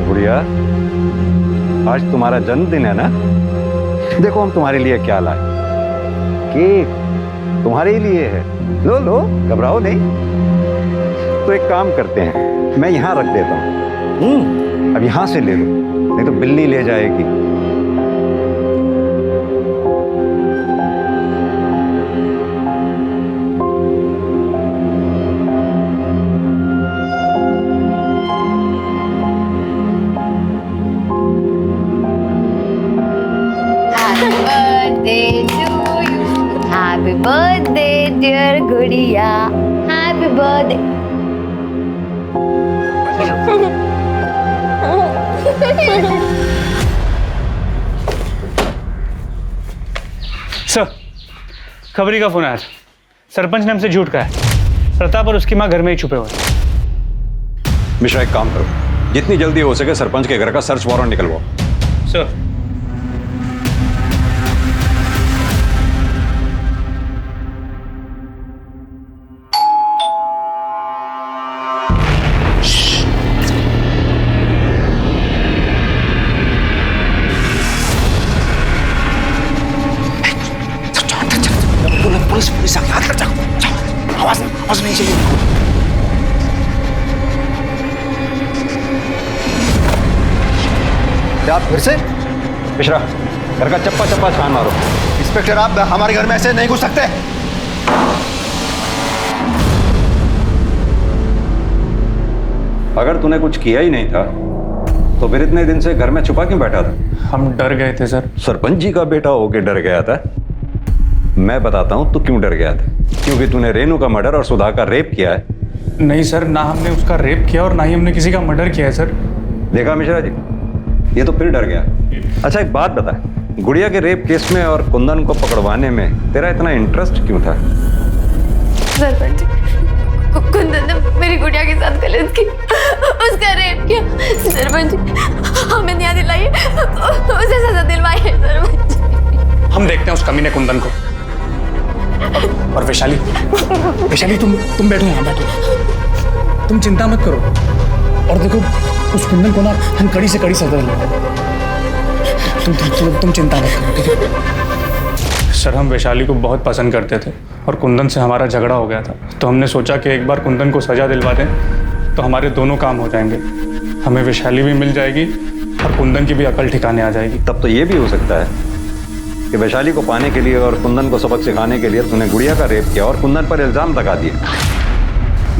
गुड़िया, आज तुम्हारा जन्मदिन है ना? देखो हम तुम्हारे लिए क्या लाए। केक तुम्हारे ही लिए है, लो लो, घबराओ नहीं। तो एक काम करते हैं, मैं यहाँ रख देता हूँ, अब यहाँ से ले लो, नहीं तो बिल्ली ले जाएगी। Happy birthday, dear गुड़िया, Happy birthday. सर, खबरी का फोन आया था। सरपंच ने हमसे झूठ कहा है। प्रताप और उसकी माँ घर में ही छुपे हुए हैं। मिश्रा, एक काम करो, जितनी जल्दी हो सके सरपंच के घर का सर्च वारंट निकलवाओ। सर, पुलिस आगे हाथ कर जाओ। आवाज नहीं चाहिए। क्या आप फिर से? मिश्रा, घर का चप्पा चप्पा छान मारो। इंस्पेक्टर, आप हमारे घर में ऐसे नहीं घुस सकते। अगर तूने कुछ किया ही नहीं था तो फिर इतने दिन से घर में छुपा क्यों बैठा था? हम डर गए थे सर। सरपंच जी का बेटा होके डर गया था? मैं बताता हूं तू क्यों डर गया था। क्योंकि तूने रेनू का मर्डर और सुधा का रेप किया है। नहीं सर, ना हमने उसका रेप किया और ना ही हमने किसी का मर्डर किया है सर। देखा मिश्रा जी, ये तो फिर डर गया। अच्छा, एक बात बता, गुड़िया के रेप केस में और कुंदन को पकड़वाने में तेरा इतना इंटरेस्ट क्यों था? सरपंच, कुंदन ने मेरी गुड़िया के साथ गलत की, उसका रेप किया। सरपंच, हमें न्याय दिलाइए, उसे सजा दिलवाइए सरपंच। हम देखते हैं उस कमीने कुंदन को। और वैशाली, तुम बैठो यहाँ, बैठो। तुम चिंता मत करो। और देखो, उस कुंदन को ना हम कड़ी से कड़ी सजा देंगे। तुम चिंता मत करो, ठीक है? सर, हम वैशाली को बहुत पसंद करते थे और कुंदन से हमारा झगड़ा हो गया था। तो हमने सोचा कि एक बार कुंदन को सजा दिलवा दें तो हमारे दोनों काम हो जाएंगे। हमें वैशाली भी मिल जाएगी और कुंदन की भी अकल ठिकाने आ जाएगी। तब तो ये भी हो सकता है कि वैशाली को पाने के लिए और कुंदन को सबक सिखाने के लिए तूने गुड़िया का रेप किया और कुंदन पर इल्जाम लगा दिया।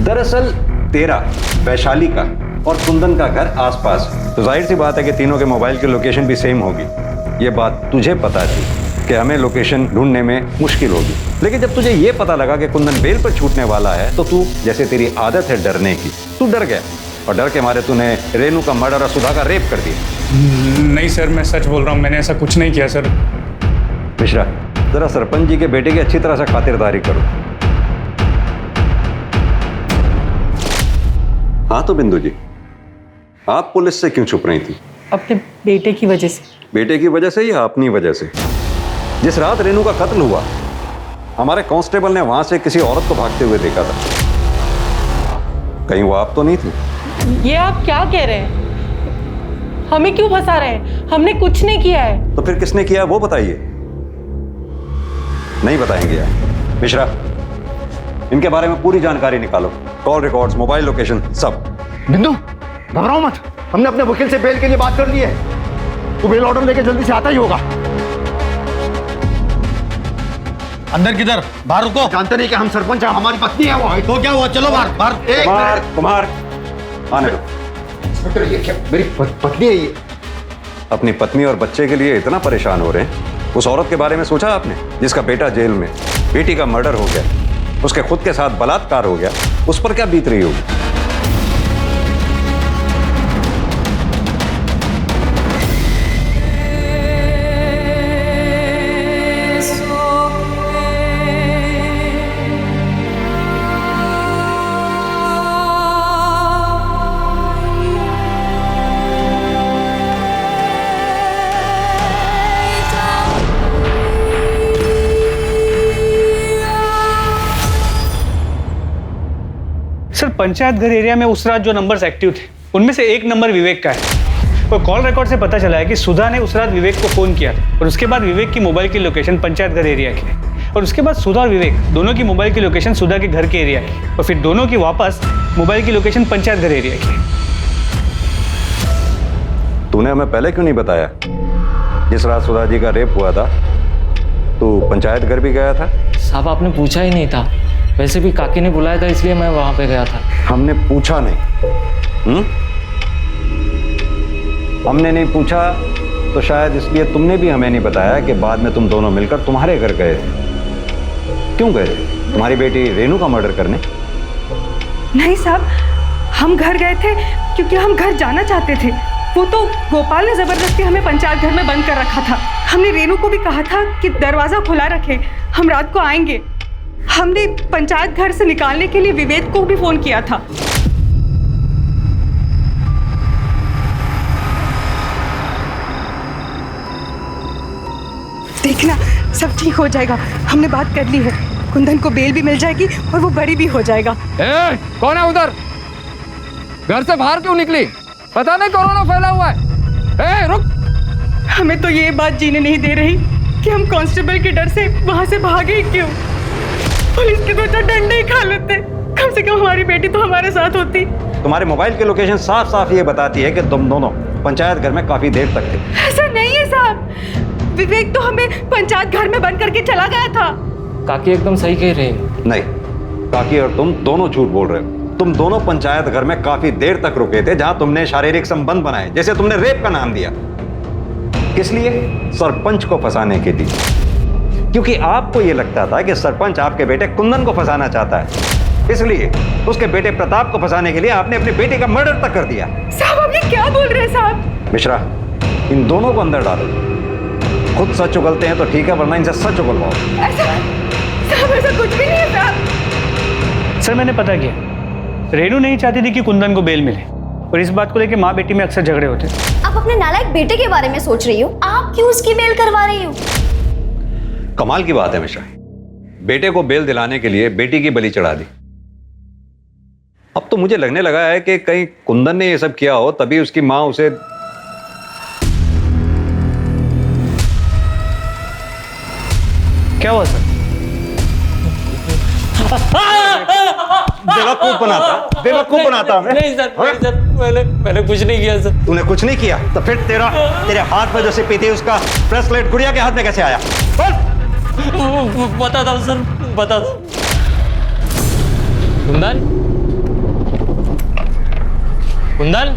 दरअसल तेरा, वैशाली का और कुंदन का घर आसपास, तो जाहिर सी बात है कि तीनों के मोबाइल की लोकेशन भी सेम होगी। ये बात तुझे पता थी कि हमें लोकेशन ढूंढने में मुश्किल होगी। लेकिन जब तुझे ये पता लगा कि कुंदन बेल पर छूटने वाला है तो तू, जैसे तेरी आदत है डरने की, तू डर गया और डर के मारे तूने रेनू का मर्डर और सुधा का रेप कर दिया। नहीं सर, मैं सच बोल रहा हूँ, मैंने ऐसा कुछ नहीं किया सर। मिश्रा, जरा सरपंच जी के बेटे की अच्छी तरह से खातिरदारी करो। हाँ तो बिंदु जी, आप पुलिस से क्यों छुप रही थी? अपने बेटे की वजह से। बेटे की वजह से या अपनी वजह से? जिस रात रेनू का कत्ल हुआ, हमारे कांस्टेबल ने वहां से किसी औरत को भागते हुए देखा था। कहीं वो आप तो नहीं थी? ये आप क्या कह रहे हैं? हमें क्यों फंसा रहे हैं? हमने कुछ नहीं किया है। तो फिर किसने किया वो बताइए। नहीं बताएंगे यार। मिश्रा, इनके बारे में पूरी जानकारी निकालो, कॉल रिकॉर्ड्स, मोबाइल लोकेशन, सब। बिंदु, घबराओ मत, हमने अपने वकील से बेल के लिए बात कर ली है। तू बेल ऑर्डर लेके जल्दी से आता ही होगा। अंदर किधर? बाहर रुको। जानते नहीं कि हम सरपंच हैं, हमारी पत्नी है वो। तो क्या हुआ? चलो बाहर बाहर। एक मिनट। कुमार, आने दो। इंस्पेक्टर, ये क्या? मेरी पत्नी है ये। अपनी पत्नी और बच्चे के लिए इतना परेशान हो रहे हैं? उस औरत के बारे में सोचा आपने जिसका बेटा जेल में, बेटी का मर्डर हो गया, उसके खुद के साथ बलात्कार हो गया? उस पर क्या बीत रही होगी? सर, पंचायत घर एरिया में उस रात जो नंबर्स एक्टिव थे उनमें से एक नंबर विवेक का है। और कॉल रिकॉर्ड से पता चला है कि सुधा ने उस रात विवेक को फ़ोन किया था और उसके बाद विवेक की मोबाइल की लोकेशन पंचायत घर एरिया की है और उसके बाद सुधा और विवेक दोनों की मोबाइल की लोकेशन सुधा के घर के एरिया की और फिर दोनों की वापस मोबाइल की लोकेशन पंचायत घर एरिया की। तूने हमें पहले क्यों नहीं बताया? जिस रात सुधा जी का रेप हुआ था तू पंचायत घर भी गया था? साहब, आपने पूछा ही नहीं था। वैसे भी काकी ने बुलाया था इसलिए मैं वहाँ पे गया था। हमने पूछा नहीं। हमने नहीं पूछा तो शायद इसलिए तुमने भी हमें नहीं बताया कि बाद में तुम दोनों मिलकर तुम्हारे घर गए थे। क्यों गए थे? तुम्हारी बेटी रेनू का मर्डर करने? नहीं साहब, हम घर गए थे क्योंकि हम घर जाना चाहते थे। वो तो गोपाल ने जबरदस्ती हमें पंचायत घर में बंद कर रखा था। हमने रेनू को भी कहा था कि दरवाजा खुला रखे, हम रात को आएंगे। हमने पंचायत घर से निकालने के लिए विवेक को भी फोन किया था। देखना सब ठीक हो जाएगा, हमने बात कर ली है। कुंदन को बेल भी मिल जाएगी और वो बरी भी हो जाएगा। ए, कौन है उधर? घर से बाहर क्यों निकली? पता नहीं कोरोना फैला हुआ है। ए, रुक। हमें तो ये बात जीने नहीं दे रही कि हम कांस्टेबल के डर से वहां से भागे ही क्यों। पुलिस के तो डंडे ही खा लेते, कम से कम हमारी बेटी तो हमारे साथ होती। तुम्हारे मोबाइल की लोकेशन साफ साफ ये बताती है कि तुम दोनों पंचायत घर में काफी देर तक थे। ऐसा नहीं है साहब, विवेक तो हमें पंचायत घर में बंद करके चला गया था। काकी एकदम सही कह रहे हैं। नहीं, काकी और तुम दोनों झूठ बोल रहे हो। तुम दोनों पंचायत घर में काफी देर तक रुके थे, जहां तुमने शारीरिक संबंध बनाए, जैसे तुमने रेप का नाम दिया। किस लिए? सरपंच को फंसाने के लिए, क्योंकि आपको यह लगता था कि सरपंच आपके बेटे कुंदन को फंसाना चाहता है। इसलिए उसके बेटे प्रताप को फंसाने के लिए आपने अपने बेटे का मर्डर तक कर दिया। साहब आप ये क्या बोल रहे हैं साहब? मिश्रा, इन दोनों को अंदर डालो। खुद सच उगलते हैं तो ठीक है, वरना इनसे सच उगलवाओ। साहब ऐसा कुछ भी नहीं है साहब। सर मैंने पता किया, रेनू नहीं चाहती थी कि कुंदन को बेल मिले, और इस बात को लेकर माँ बेटी में अक्सर झगड़े होते। आप अपने नालायक बेटे के बारे में सोच रही हो, आप क्यों उसकी बेल करवा रही हो? कमाल की बात है मिश्रा, बेटे को बेल दिलाने के लिए बेटी की बलि चढ़ा दी। अब तो मुझे लगने लगा है कि कहीं कुंदन ने ये सब किया हो, तभी उसकी माँ उसे। क्या हुआ सर? बेवकूफ बनाता मैं। नहीं सर, मैंने कुछ नहीं किया सर। तूने कुछ नहीं किया तो फिर तेरे हाथ में जो सिप्पी थी उसका ब्रेसलेट गुड़िया के हाथ में कैसे आया? बता दो सर, बता दो। कुंदन, कुंदन,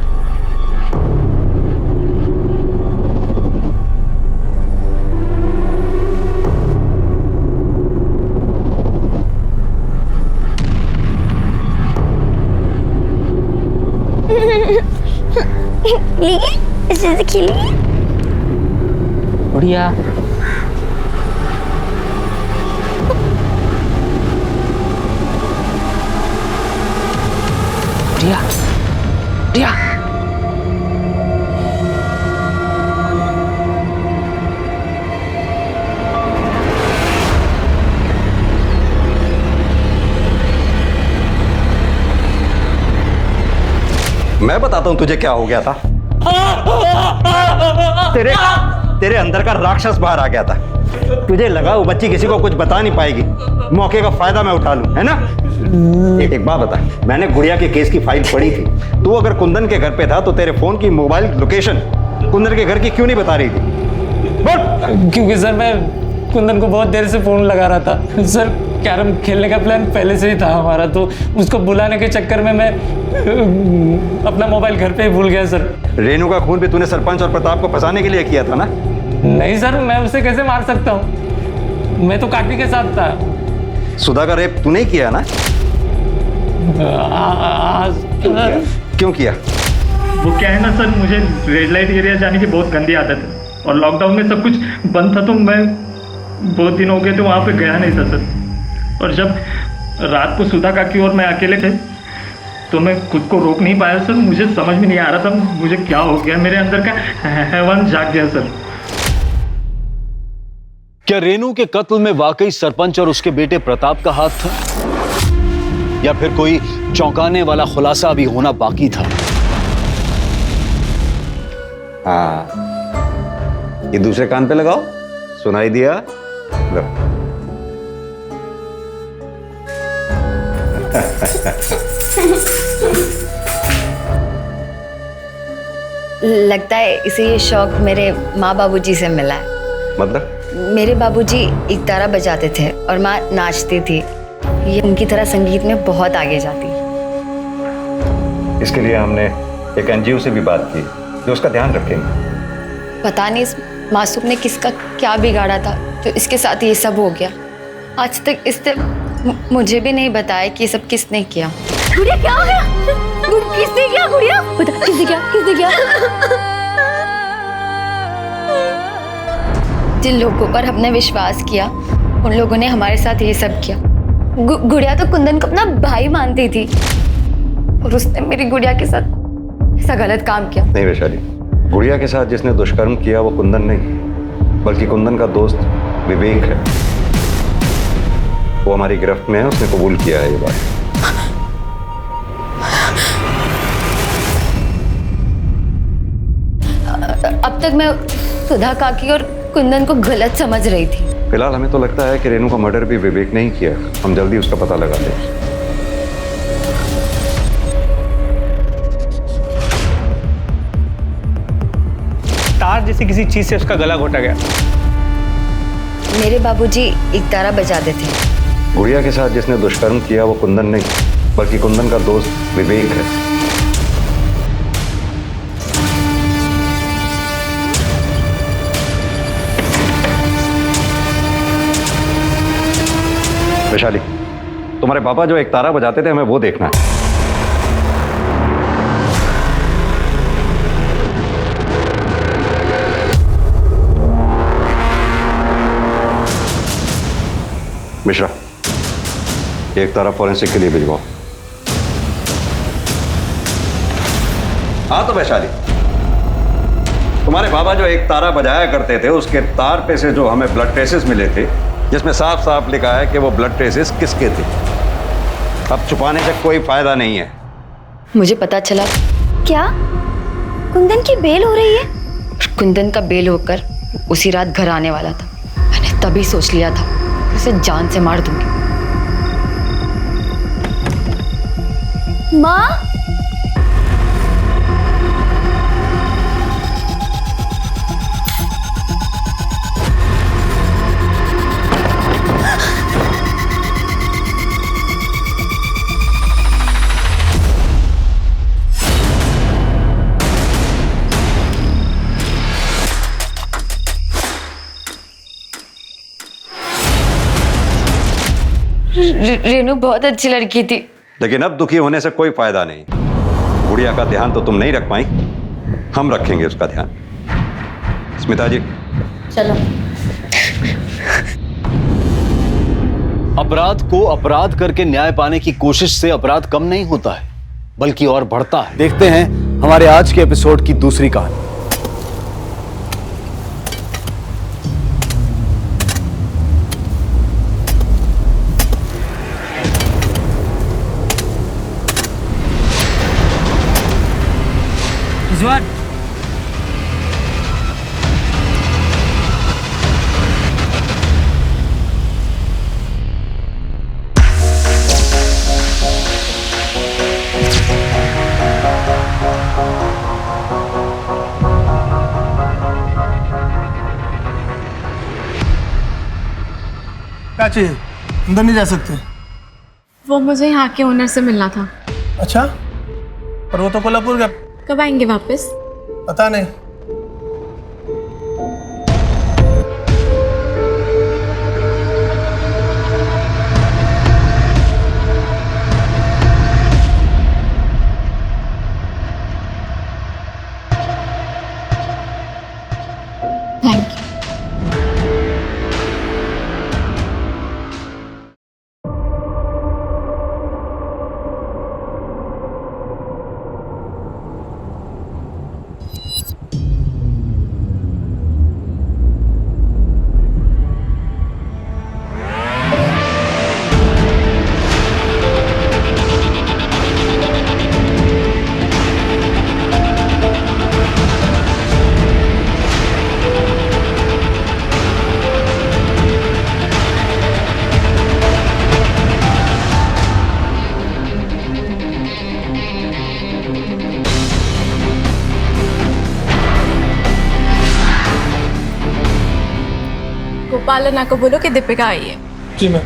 इसे से खेलिए। बढ़िया। बढ़िया, बढ़िया। मैं बताता हूं तुझे क्या हो गया था। तेरे अंदर का राक्षस बाहर आ गया था। तुझे लगा वो बच्ची किसी को कुछ बता नहीं पाएगी, मौके का फायदा मैं उठा लूं, है ना? एक बात बता, मैंने गुड़िया के केस की फाइल पढ़ी थी। तू अगर कुंदन के घर पे था तो तेरे फोन की मोबाइल लोकेशन कुंदन के घर की क्यों नहीं बता रही थी? बोल। क्योंकि सर मैं कुंदन को बहुत देर से फोन लगा रहा था सर। कैरम खेलने का प्लान पहले से ही था हमारा, तो उसको बुलाने के चक्कर में मैं अपना मोबाइल घर पे ही भूल गया सर। रेनू का खून भी तूने सरपंच और प्रताप को फंसाने के लिए किया था ना? नहीं सर, मैं उसे कैसे मार सकता हूँ? मैं तो काकी के साथ था। सुधा का रेप तूने ही किया ना? क्यों किया? वो क्या है ना सर, मुझे रेड लाइट एरिया जाने की बहुत गंदी आदत है, और लॉकडाउन में सब कुछ बंद था, तो मैं बहुत दिन हो गए थे वहाँ पे गया नहीं था सर। और जब रात को सुधा काकी और मैं अकेले थे तो मैं खुद को रोक नहीं पाया सर। मुझे समझ में नहीं आ रहा था मुझे क्या हो गया, मेरे अंदर का हैवान जाग गया सर। क्या रेनू के कत्ल में वाकई सरपंच और उसके बेटे प्रताप का हाथ था, या फिर कोई चौंकाने वाला खुलासा अभी होना बाकी था? हाँ, ये दूसरे कान पे लगाओ, सुनाई दिया? लगता है इसे ये शौक मेरे माँ बाबूजी से मिला है। मतलब? मेरे बाबूजी एक तारा बजाते थे और माँ नाचती थी। ये उनकी तरह संगीत में बहुत आगे जाती। इसके लिए हमने एक एनजीओ से भी बात की जो उसका ध्यान रखेंगे। पता नहीं इस मासूम ने किसका क्या बिगाड़ा था तो इसके साथ ये सब हो गया। आज तक इसने मुझे भी नहीं बताया कि ये सब किसने किया। गुड़िया क्या हो गया? किसने किया गुड़िया? बता किसने किया? किसने किया? जिन लोगों पर हमने विश्वास किया उन लोगों ने हमारे साथ ये सब किया। गुड़िया तो कुंदन को अपना भाई मानती थी और उसने मेरी गुड़िया के साथ ऐसा गलत काम किया। नहीं वैशाली, गुड़िया के साथ जिसने दुष्कर्म किया वो कुंदन नहीं, बल्कि कुंदन का दोस्त विवेक है। वो हमारी गिरफ्त में है, उसने कबूल किया है ये बात। अब तक मैं सुधा काकी और कुंदन को गलत समझ रही थी। फिलहाल हमें तो लगता है कि रेनू का मर्डर भी विवेक ने ही किया। हम जल्दी उसका पता लगा लें। तार जैसी किसी चीज से उसका गला घोटा गया। मेरे बाबूजी एक तारा बजाते थे। गुड़िया के साथ जिसने दुष्कर्म किया वो कुंदन नहीं, बल्कि कुंदन का दोस्त विवेक है। वैशाली, तुम्हारे पापा जो एक तारा बजाते थे हमें वो देखना है। मिश्रा, एक तारा फॉरेंसिक के लिए भिजवाओ। हाँ तो वैशाली, तुम्हारे बाबा जो एक तारा बजाया करते थे उसके तार पे से जो हमें ब्लड ट्रेसेस मिले थे, जिसमें साफ साफ लिखा है कि वो ब्लड ट्रेसेस किसके थे। अब छुपाने से कोई फायदा नहीं है। मुझे पता चला। क्या कुंदन की बेल हो रही है? कुंदन का बेल होकर उसी रात घर आने वाला था। मैंने तभी सोच लिया था कि उसे जान से मार दूंगी। माँ, रेनू बहुत अच्छी लड़की थी। लेकिन अब दुखी होने से कोई फायदा नहीं। गुड़िया का ध्यान तो तुम नहीं रख पाई, हम रखेंगे उसका ध्यान। स्मिता जी चलो। अपराध को अपराध करके न्याय पाने की कोशिश से अपराध कम नहीं होता है, बल्कि और बढ़ता है। देखते हैं हमारे आज के एपिसोड की दूसरी कहानी। रिजवान, क्या चाहिए? अंदर नहीं जा सकते। वो मुझे यहाँ के ओनर से मिलना था। अच्छा, पर वो तो कोल्हापुर गया। कब आएंगे वापस? पता नहीं। Thank you. गोपाल अन्ना को बोलो कि दीपिका आई है। जी मैं।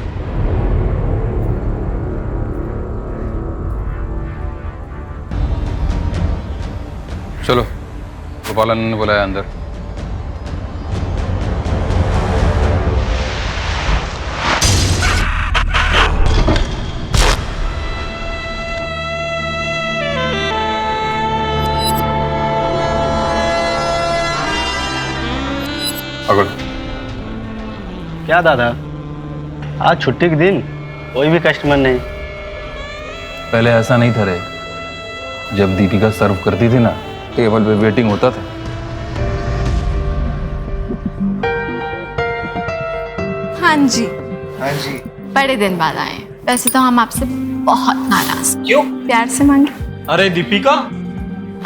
चलो, गोपाल ने बुलाया अंदर। क्या दादा, आज छुट्टी के दिन कोई भी कस्टमर नहीं? पहले ऐसा नहीं था रे। जब दीपिका सर्व करती थी ना, टेबल पे वेटिंग होता था। हाँ जी। हाँ जी। बड़े दिन बाद आए हैं। वैसे तो हम आपसे बहुत नाराज। क्यों? प्यार से मांगे। अरे दीपिका,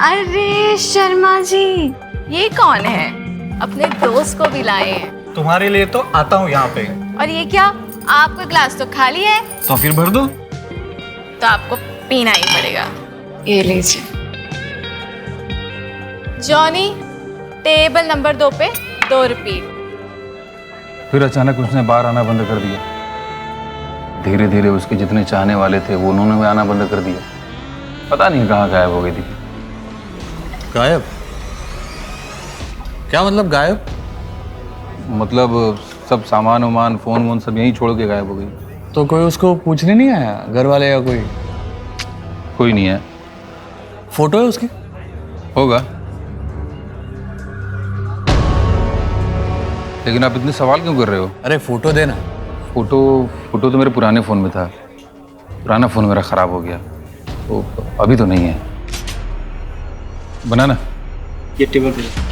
अरे शर्मा जी, ये कौन है? अपने दोस्त को भी लाए हैं। तुम्हारे लिए तो आता हूँ यहाँ पे। और ये क्या? आपका ग्लास तो खाली है। तो फिर भर दो। तो आपको पीना ही पड़ेगा। ये लीजिए। जॉनी, टेबल नंबर 2 पे 2 रिपीट। फिर अचानक उसने बाहर आना बंद कर दिया। धीरे धीरे उसके जितने चाहने वाले थे वो उन्होंने भी आना बंद कर दिया। पता नहीं कहाँ गायब हो गई थी। गायब? क्या मतलब गायब? मतलब सब सामान वामान फोन वोन सब यहीं छोड़ के गायब हो गई। तो कोई उसको पूछने नहीं आया, घर वाले या कोई? कोई नहीं है। फोटो है उसकी? होगा, लेकिन आप इतने सवाल क्यों कर रहे हो? अरे फोटो देना। फोटो तो मेरे पुराने फ़ोन में था। पुराना फ़ोन मेरा ख़राब हो गया, तो अभी तो नहीं है। बनाना ये टेबल पे।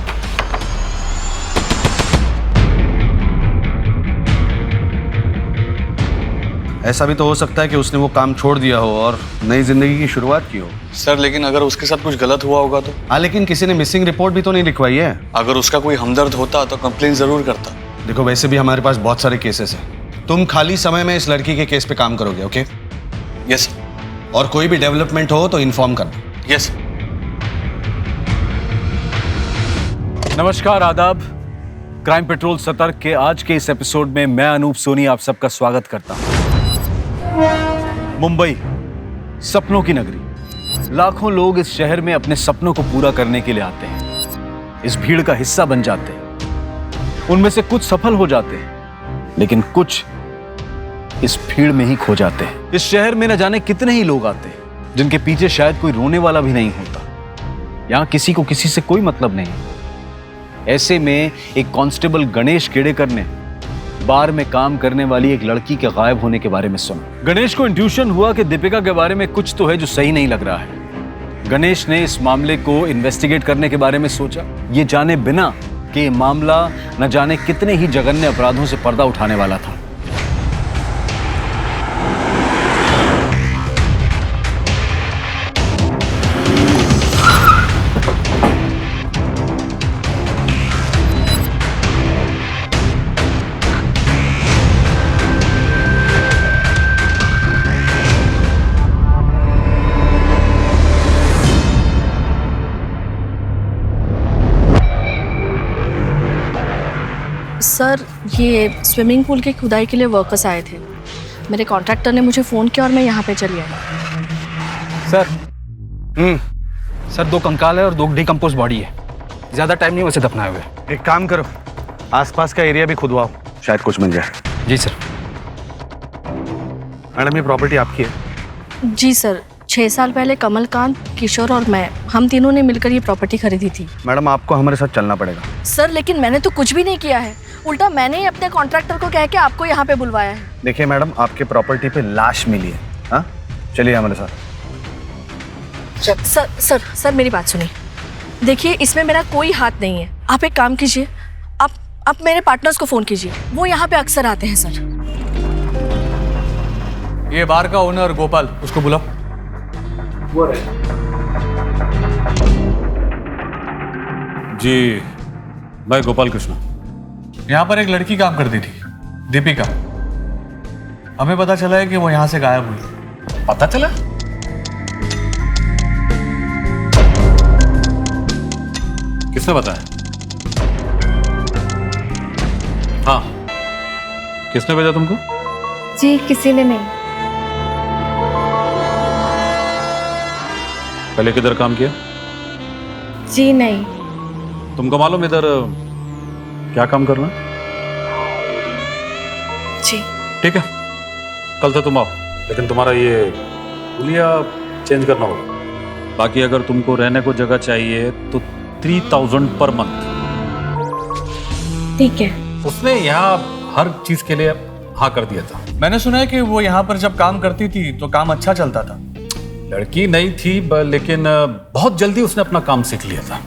ऐसा भी तो हो सकता है कि उसने वो काम छोड़ दिया हो और नई जिंदगी की शुरुआत की हो। सर लेकिन अगर उसके साथ कुछ गलत हुआ होगा तो? हाँ, लेकिन किसी ने मिसिंग रिपोर्ट भी तो नहीं लिखवाई है। अगर उसका कोई हमदर्द होता तो कंप्लेन जरूर करता। देखो, वैसे भी हमारे पास बहुत सारे केसेस हैं। तुम खाली समय में इस लड़की के केस पे काम करोगे, ओके? यस। और कोई भी डेवलपमेंट हो तो इन्फॉर्म करना। यस। नमस्कार, आदाब। क्राइम पेट्रोल सतर्क के आज के इस एपिसोड में मैं अनूप सोनी आप सबका स्वागत करता हूं। मुंबई, सपनों की नगरी। लाखों लोग इस शहर में अपने सपनों को पूरा करने के लिए आते हैं, इस भीड़ का हिस्सा बन जाते हैं। उनमें से कुछ सफल हो जाते हैं, लेकिन कुछ इस भीड़ में ही खो जाते हैं। इस शहर में न जाने कितने ही लोग आते हैं जिनके पीछे शायद कोई रोने वाला भी नहीं होता। यहां किसी को किसी से कोई मतलब नहीं। ऐसे में एक कांस्टेबल गणेश केड़ेकर ने बार में काम करने वाली एक लड़की के गायब होने के बारे में सुना। गणेश को इंट्यूशन हुआ कि दीपिका के बारे में कुछ तो है जो सही नहीं लग रहा है। गणेश ने इस मामले को इन्वेस्टिगेट करने के बारे में सोचा, ये जाने बिना कि ये मामला न जाने कितने ही जघन्य अपराधों से पर्दा उठाने वाला था। सर, ये स्विमिंग पूल की खुदाई के लिए वर्कर्स आए थे। मेरे कॉन्ट्रैक्टर ने मुझे फ़ोन किया और मैं यहाँ पे चली आई। सर 2 कंकाल है और 2 डिकम्पोज बॉडी है। ज़्यादा टाइम नहीं वैसे दफनाए हुए। एक काम करो, आसपास का एरिया भी खुदवाओ, शायद कुछ मिल जाए। जी सर। मैडम, ये प्रॉपर्टी आपकी है? जी सर, 6 साल पहले कमलकांत, किशोर और मैं, हम तीनों ने मिलकर ये प्रॉपर्टी खरीदी थी। मैडम, आपको हमारे साथ चलना पड़ेगा। सर लेकिन मैंने तो कुछ भी नहीं किया है, उल्टा मैंने ही अपने कॉन्ट्रैक्टर को कह के आपको यहाँ पे बुलवाया है। देखिए मैडम, आपके प्रॉपर्टी पे लाश मिली है। हाँ, चलिए हमारे साथ। सर सर सर मेरी बात सुनिए। देखिए, इसमें मेरा कोई हाथ नहीं है। आप एक काम कीजिए, आप मेरे पार्टनर्स को फ़ोन कीजिए, वो यहाँ पे अक्सर आते हैं। सर, ये बार का ओनर गोपाल, उसको बुलाओ। जी, मैं गोपाल कृष्णा। यहाँ पर एक लड़की काम करती थी, दीपिका। हमें पता चला है कि वो यहाँ से गायब हुई। पता चला? किसने बताया? हाँ, किसने भेजा तुमको? जी, किसी ने नहीं। पहले किधर काम किया? जी नहीं। तुमको मालूम इधर क्या काम करना? जी। ठीक है, कल से तुम आओ, लेकिन तुम्हारा ये हुलिया चेंज करना होगा। बाकी अगर तुमको रहने को जगह चाहिए तो 3000 पर मंथ। ठीक है। उसने यहाँ हर चीज के लिए हाँ कर दिया था। मैंने सुना है कि वो यहाँ पर जब काम करती थी तो काम अच्छा चलता था। लड़की नहीं थी लेकिन बहुत जल्दी उसने अपना काम सीख लिया था।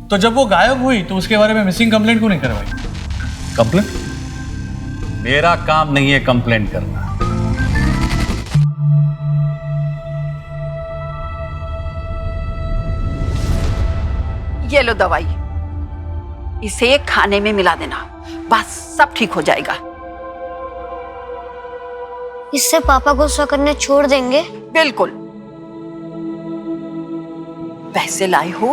तो जब वो गायब हुई तो उसके बारे में मिसिंग कंप्लेंट क्यों नहीं करवाई? कंप्लेंट? मेरा काम नहीं है कंप्लेंट करना। ये लो दवाई, इसे खाने में मिला देना, बस सब ठीक हो जाएगा। इससे पापा गुस्सा करने छोड़ देंगे? बिल्कुल। पैसे लाई हो?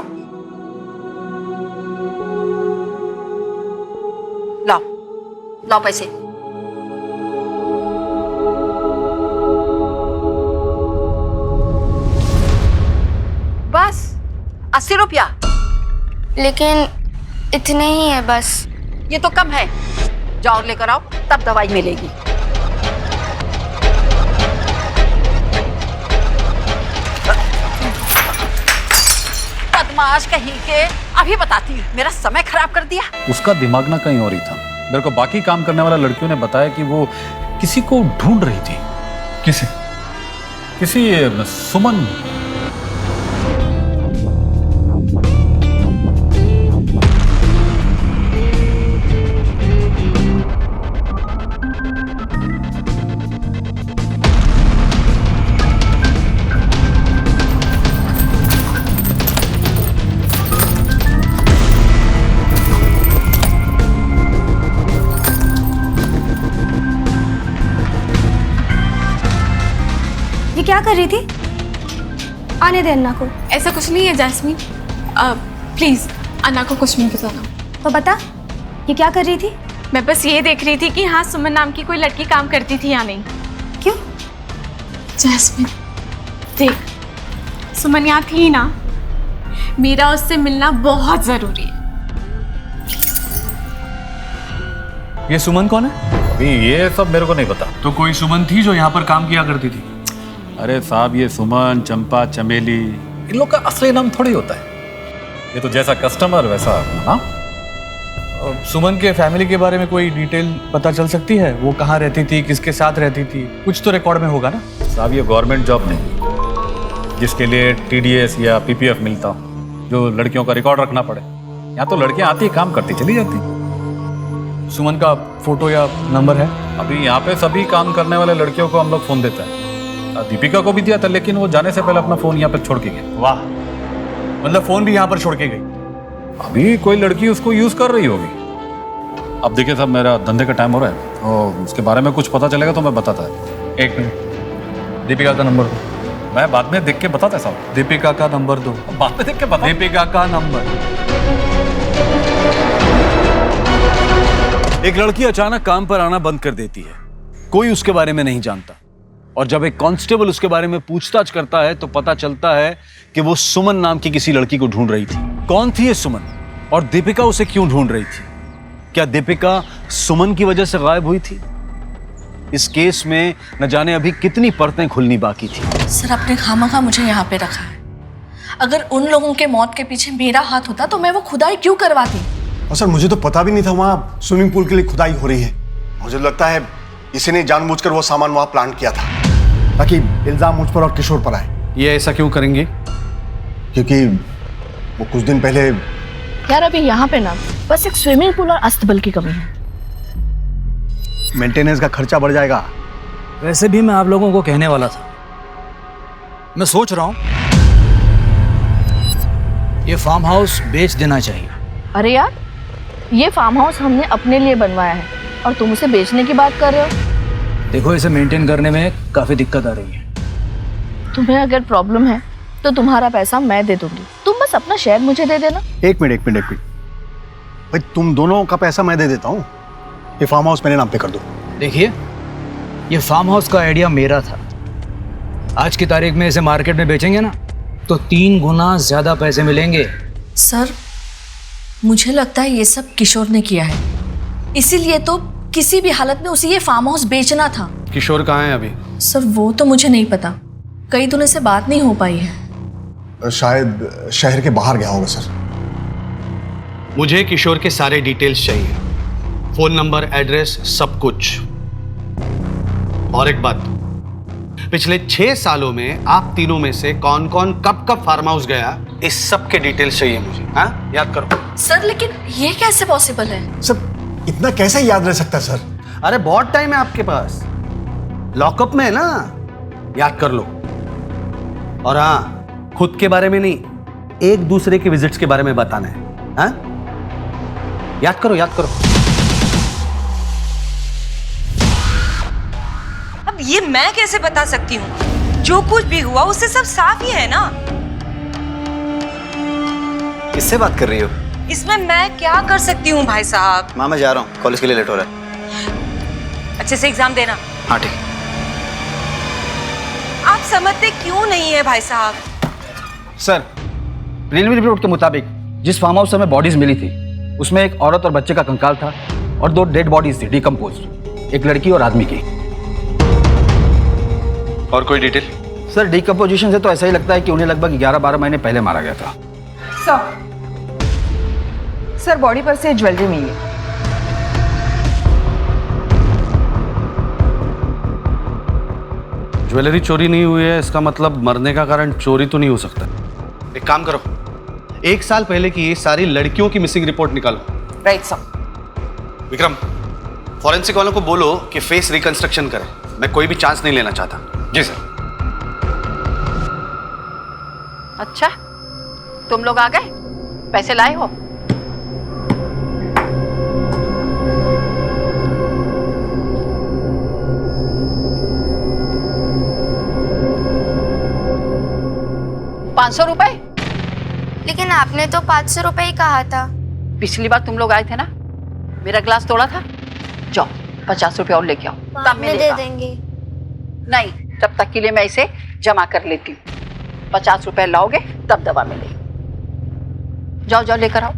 लाओ लाओ पैसे। बस 80 रुपया। लेकिन इतने ही है बस। ये तो कम है, जाओ लेकर आओ, तब दवाई मिलेगी। बदमाश कहीं के, अभी बताती हूँ, मेरा समय खराब कर दिया। उसका दिमाग ना कहीं और ही था। मेरे को बाकी काम करने वाला लड़कियों ने बताया कि वो किसी को ढूंढ रही थी। किसी सुमन। ये क्या कर रही थी? आने दे अन्ना को। ऐसा कुछ नहीं है जैस्मीन, प्लीज अन्ना को कुछ नहीं बताना। तो बता, ये क्या कर रही थी? मैं बस ये देख रही थी कि हाँ सुमन नाम की कोई लड़की काम करती थी या नहीं। क्यों? जैस्मीन देख, सुमन यहाँ थी ना, मेरा उससे मिलना बहुत जरूरी है। ये सुमन कौन है? अभी ये सब मेरे को नहीं पता। तो कोई सुमन थी जो यहाँ पर काम किया करती थी? अरे साहब, ये सुमन, चंपा, चमेली, इन लोग का असली नाम थोड़ी होता है। ये तो जैसा कस्टमर वैसा। हाँ, सुमन के फैमिली के बारे में कोई डिटेल पता चल सकती है? वो कहाँ रहती थी, किसके साथ रहती थी? कुछ तो रिकॉर्ड में होगा ना साहब। ये गवर्नमेंट जॉब नहीं जिसके लिए TDS या PPF मिलता हो, जो लड़कियों का रिकॉर्ड रखना पड़े। यहाँ तो लड़कियाँ आती, काम करती, चली जाती। सुमन का फोटो या नंबर है? अभी यहाँ पे सभी काम करने वाले लड़कियों को हम लोग फोन देते हैं। दीपिका को भी दिया था, लेकिन वो जाने से पहले अपना फोन यहाँ पे छोड़ के गई। वाह, मतलब फोन भी यहाँ पर छोड़ के गई। अभी कोई लड़की उसको यूज कर रही होगी। अब देखिए साहब, मेरा धंधे का टाइम हो रहा है और उसके बारे में कुछ पता चलेगा तो मैं बताता है। एक मिनट, दीपिका का नंबर दो। मैं बाद में देख के बताता है साहब। दीपिका का नंबर दो। बाद में देख के बता। दीपिका का नंबर। एक लड़की अचानक काम पर आना बंद कर देती है, कोई उसके बारे में नहीं जानता, और जब एक कांस्टेबल उसके बारे में पूछताछ करता है तो पता चलता है कि वो सुमन नाम की किसी लड़की को ढूंढ रही थी। कौन थी ये सुमन और दीपिका उसे क्यों ढूंढ रही थी? क्या दीपिका सुमन की वजह से गायब हुई थी? इस केस में न जाने अभी कितनी परतें खुलनी बाकी थी। सर, आपने खामखा मुझे यहाँ पे रखा है। अगर उन लोगों के मौत के पीछे मेरा हाथ होता तो मैं वो खुदाई क्यों करवाती? और सर, मुझे तो पता भी नहीं था वहाँ स्विमिंग पूल के लिए खुदाई हो रही है। मुझे लगता है किसी ने जानबूझकर वो सामान वहाँ प्लांट किया था ताकि इल्जाम मुझ पर और किशोर पर आए। ये ऐसा क्यों करेंगे? क्योंकि वो कुछ दिन पहले। यार, अभी यहाँ पे ना बस एक स्विमिंग पूल और अस्तबल की कमी है। मेंटेनेंस का खर्चा बढ़ जाएगा। वैसे भी मैं आप लोगों को कहने वाला था, मैं सोच रहा हूँ ये फार्म हाउस बेच देना चाहिए। अरे यार, ये फार्म हाउस हमने अपने लिए बनवाया है और तुम उसे बेचने की बात कर रहे हो? देखो, इसे मेंटेन करने में काफी दिक्कत आ रही है। तुम्हें अगर प्रॉब्लम है तो तुम्हारा पैसा मैं दे दूंगी, तुम बस अपना शेयर मुझे दे देना। एक मिनट भाई, तुम दोनों का पैसा मैं दे देता हूँ, ये फार्म हाउस मेरे नाम पे कर दो। देखिए, ये फार्म हाउस का आइडिया मेरा था। आज की तारीख में इसे मार्केट में बेचेंगे ना तो 3 गुना ज्यादा पैसे मिलेंगे। सर, मुझे लगता है ये सब किशोर ने किया है, इसीलिए तो किसी भी हालत में उसे ये फार्म हाउस बेचना था। किशोर कहाँ है अभी? सर, वो तो मुझे नहीं पता, कई दिनों से बात नहीं हो पाई है। शायद शहर के बाहर गया होगा। सर, मुझे किशोर के सारे डिटेल्स चाहिए। फोन नंबर, एड्रेस, सब कुछ। और एक बात, पिछले 6 सालों में आप तीनों में से कौन कौन कब कब फार्म हाउस गया, इस सब के डिटेल्स चाहिए मुझे। हाँ, याद करो। सर लेकिन ये कैसे पॉसिबल है? सर इतना कैसे याद रह सकता है सर? अरे बहुत टाइम है आपके पास, लॉकअप में है ना, याद कर लो। और हाँ, खुद के बारे में नहीं, एक दूसरे के विजिट्स के बारे में बताना है। हाँ, याद करो, याद करो। अब ये मैं कैसे बता सकती हूँ? जो कुछ भी हुआ उससे सब साफ ही है ना। किससे बात कर रही हो? इसमें मैं क्या कर सकती हूँ भाई साहब? माँ मैं जा रहा हूँ, कॉलेज के लिए लेट हो रहा है। अच्छे से एग्जाम देना। हाँ ठीक। आप समझते क्यों नहीं है भाई साहब? सर, प्रीलिमिनरी रिपोर्ट के मुताबिक जिस फार्म हाउस से हमें बॉडीज मिली थी उसमें एक औरत और बच्चे का कंकाल था और 2 डेड बॉडीज थी डिकम्पोज्ड, एक लड़की और आदमी की। और कोई डिटेल? सर डिकम्पोजिशन से तो ऐसा ही लगता है कि उन्हें लगभग 11-12 महीने पहले मारा गया था। सर बॉडी पर से ज्वेलरी मिली है। ज्वेलरी चोरी नहीं हुई है, इसका मतलब मरने का कारण चोरी तो नहीं हो सकता। एक काम करो, 1 साल पहले की ये सारी लड़कियों की मिसिंग रिपोर्ट निकालो। Right sir. विक्रम, फॉरेंसिक वालों को बोलो कि फेस रिकंस्ट्रक्शन करें, मैं कोई भी चांस नहीं लेना चाहता। जी सर। अच्छा, तुम लोग आ गए? पैसे लाए हो? ₹500? लेकिन आपने तो 500 रुपए ही कहा था। पिछली बार तुम लोग आए थे ना, मेरा ग्लास तोड़ा था। जाओ 50 रुपए और लेके आओ, तब में दे देंगे। नहीं, तब तक के लिए मैं इसे जमा कर लेती हूँ। 50 रुपए लाओगे तब दवा मिलेगी। जाओ जाओ लेकर आओ।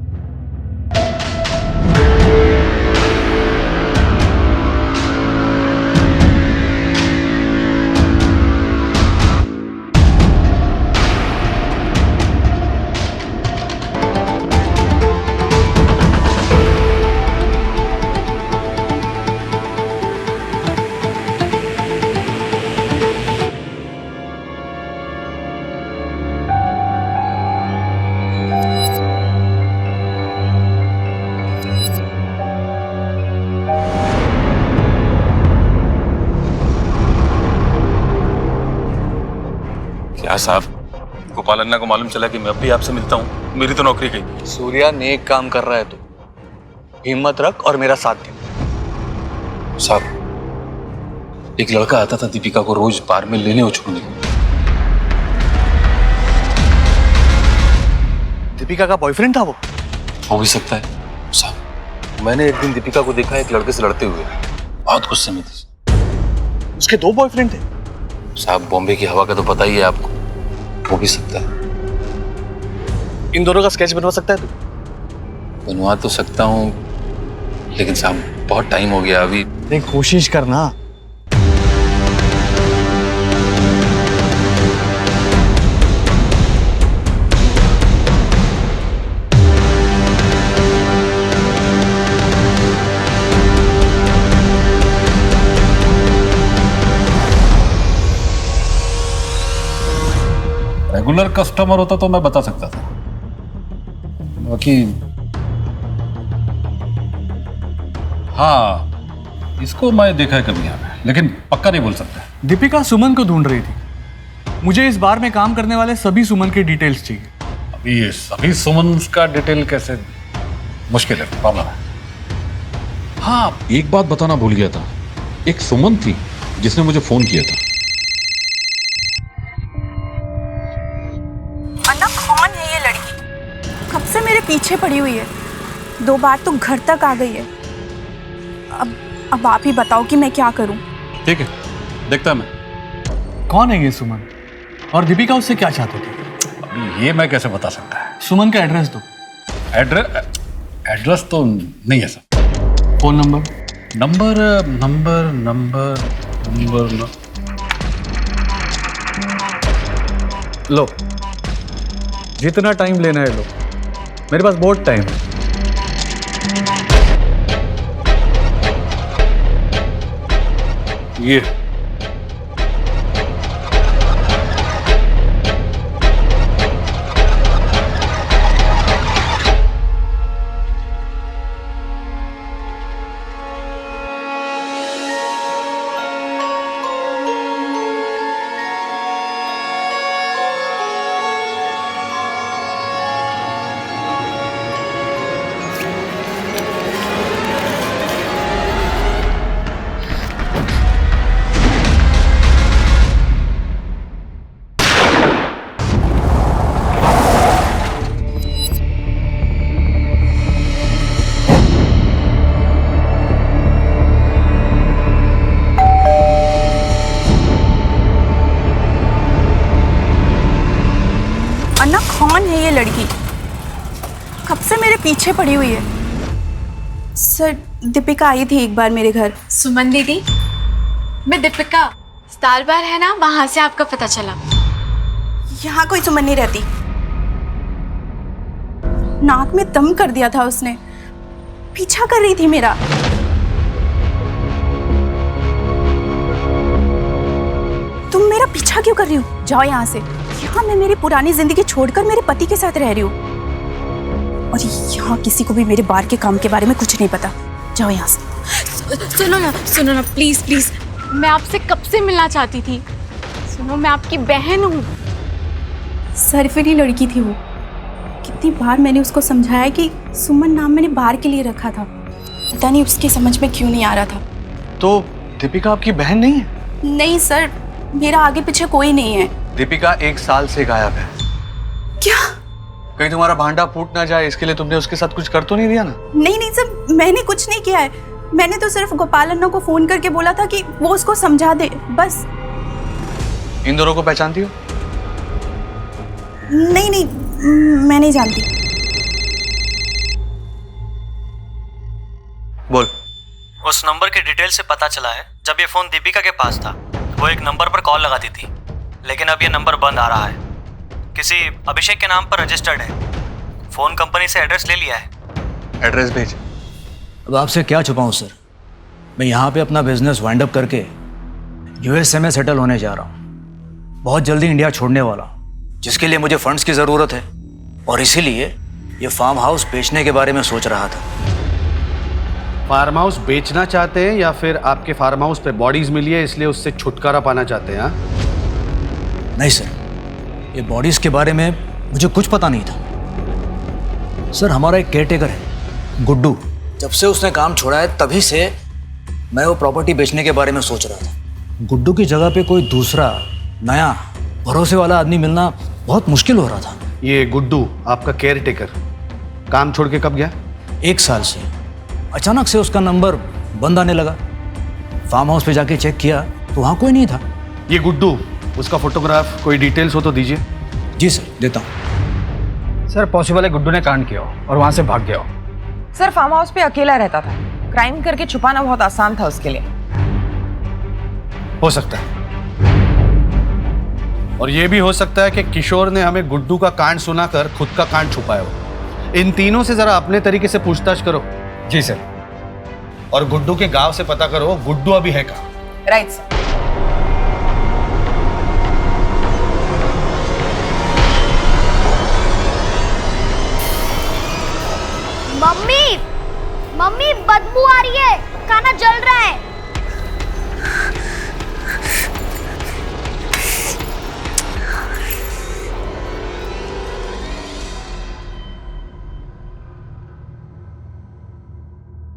क्या साहब, गोपाल अन्ना को मालूम चला कि मैं अब भी आपसे मिलता हूँ? मेरी तो नौकरी गई। सूर्या नेक काम कर रहा है, तो हिम्मत रख और मेरा साथ दे। साहब, एक लड़का आता था दीपिका को रोज बार में लेने और छोड़ने को। दीपिका का बॉयफ्रेंड था वो? हो भी सकता है साहब। मैंने एक दिन दीपिका को देखा एक लड़के से लड़ते हुए, बहुत गुस्से में थी। उसके 2 बॉयफ्रेंड थे? साहब, बॉम्बे की हवा का तो पता ही है आपको, हो भी सकता है। इन दोनों का स्केच बनवा सकता है तू? बनवा तो सकता हूँ, लेकिन साहब बहुत टाइम हो गया अभी। नहीं, कोशिश करना। रेगुलर कस्टमर होता तो मैं बता सकता था, बाकी हाँ, इसको मैं देखा है कभी यहाँ पे, लेकिन पक्का नहीं बोल सकता। दीपिका सुमन को ढूंढ रही थी। मुझे इस बार में काम करने वाले सभी सुमन की डिटेल्स चाहिए। अभी ये सभी सुमन का डिटेल कैसे? मुश्किल है, प्रॉब्लम है। हाँ, एक बात बताना भूल गया था। एक सुमन थी जिसने मुझे फोन किया था। अन्ना, कौन है ये लड़की? कब से मेरे पीछे पड़ी हुई है, 2 बार तो घर तक आ गई है। अब आप ही बताओ कि मैं क्या करूं। ठीक है, देखता मैं। कौन है ये सुमन और दीपिका उससे क्या चाहते थे? अभी ये मैं कैसे बता सकता है? सुमन का एड्रेस दो। एड्रेस तो नहीं है सर। Phone number? नंबर लो, जितना टाइम लेना है लो, मेरे पास बहुत टाइम है। ये अन्ना, कौन है ये लड़की? कब से मेरे पीछे पड़ी हुई है? सर, दीपिका आई थी एक बार मेरे घर। सुमन दीदी, मैं दीपिका, स्टार बार है ना, वहां से आपका पता चला। यहाँ कोई सुमन नहीं रहती। नाक में दम कर दिया था उसने। पीछा कर रही थी मेरा। तुम मेरा पीछा क्यों कर रही हो? जाओ यहाँ से। यहाँ मैं मेरी पुरानी जिंदगी छोड़कर मेरे पति के साथ रह रही हूँ, और यहाँ किसी को भी मेरे बार के काम के बारे में कुछ नहीं पता। जाओ यहाँ से। सुनो ना प्लीज प्लीज, मैं आपसे कब से मिलना चाहती थी। सुनो, मैं आपकी बहन हूँ। सरफिरी लड़की थी वो। कितनी बार मैंने उसको समझाया कि सुमन नाम मैंने बार के लिए रखा था, पता नहीं उसकी समझ में क्यों नहीं आ रहा था। तो दीपिका आपकी बहन नहीं है? नहीं सर, मेरा आगे पीछे कोई नहीं है। दीपिका 1 साल से गायब है। क्या? कहीं तुम्हारा भांडा फूट ना जाए, इसके लिए तुमने उसके साथ कुछ कर तो नहीं दिया ना? नहीं सर, मैंने कुछ नहीं किया है। मैंने तो सिर्फ गोपाल अन्ना को फोन करके बोला था कि वो उसको समझा दे, बस। इन दोनों को पहचानती हो? नहीं, मैं नहीं जानती। बोल। उस नंबर के डिटेल से पता चला है, जब ये फोन दीपिका के पास था वो एक नंबर पर कॉल लगाती थी, लेकिन अब ये नंबर बंद आ रहा है। किसी अभिषेक के नाम पर रजिस्टर्ड है। फोन कंपनी से एड्रेस ले लिया है। एड्रेस भेज। अब आपसे क्या छुपाऊं सर, मैं यहाँ पे अपना बिजनेस वाइंड अप करके यूएसए में सेटल होने जा रहा हूँ। बहुत जल्दी इंडिया छोड़ने वाला हूँ, जिसके लिए मुझे फंड्स की ज़रूरत है, और इसीलिए ये फार्म हाउस बेचने के बारे में सोच रहा था। फार्म हाउस बेचना चाहते हैं या फिर आपके फार्म हाउस पे बॉडीज मिली है इसलिए उससे छुटकारा पाना चाहते हैं? नहीं सर, ये बॉडीज के बारे में मुझे कुछ पता नहीं था। सर, हमारा एक केयरटेकर है गुड्डू, जब से उसने काम छोड़ा है तभी से मैं वो प्रॉपर्टी बेचने के बारे में सोच रहा था। गुड्डू की जगह पे कोई दूसरा नया भरोसे वाला आदमी मिलना बहुत मुश्किल हो रहा था। ये गुड्डू आपका केयरटेकर काम छोड़ के कब गया? 1 साल से। अचानक से उसका नंबर बंद आने लगा। फार्म हाउस पे जाके चेक किया तो वहाँ कोई नहीं था। ये गुड्डू, उसका फोटोग्राफ, कोई डिटेल्स हो तो दीजिए। जी सर, देता हूँ। सर, पॉसिबल है गुड्डू ने कांड किया हो और वहाँ से भाग गया हो। सर, फार्म हाउस पे अकेला रहता था। क्राइम करके छुपाना बहुत आसान था उसके लिए। हो सकता है, और ये भी हो सकता है कि किशोर ने हमें गुड्डू का कांड सुनाकर खुद का कांड छुपाया हो। इन तीनों से जरा अपने तरीके से पूछताछ करो। जी सर। और गुड्डू के गांव से पता करो गुड्डू अभी है कहाँ। Right sir. मम्मी, मम्मी बदबू आ रही है, खाना जल रहा है।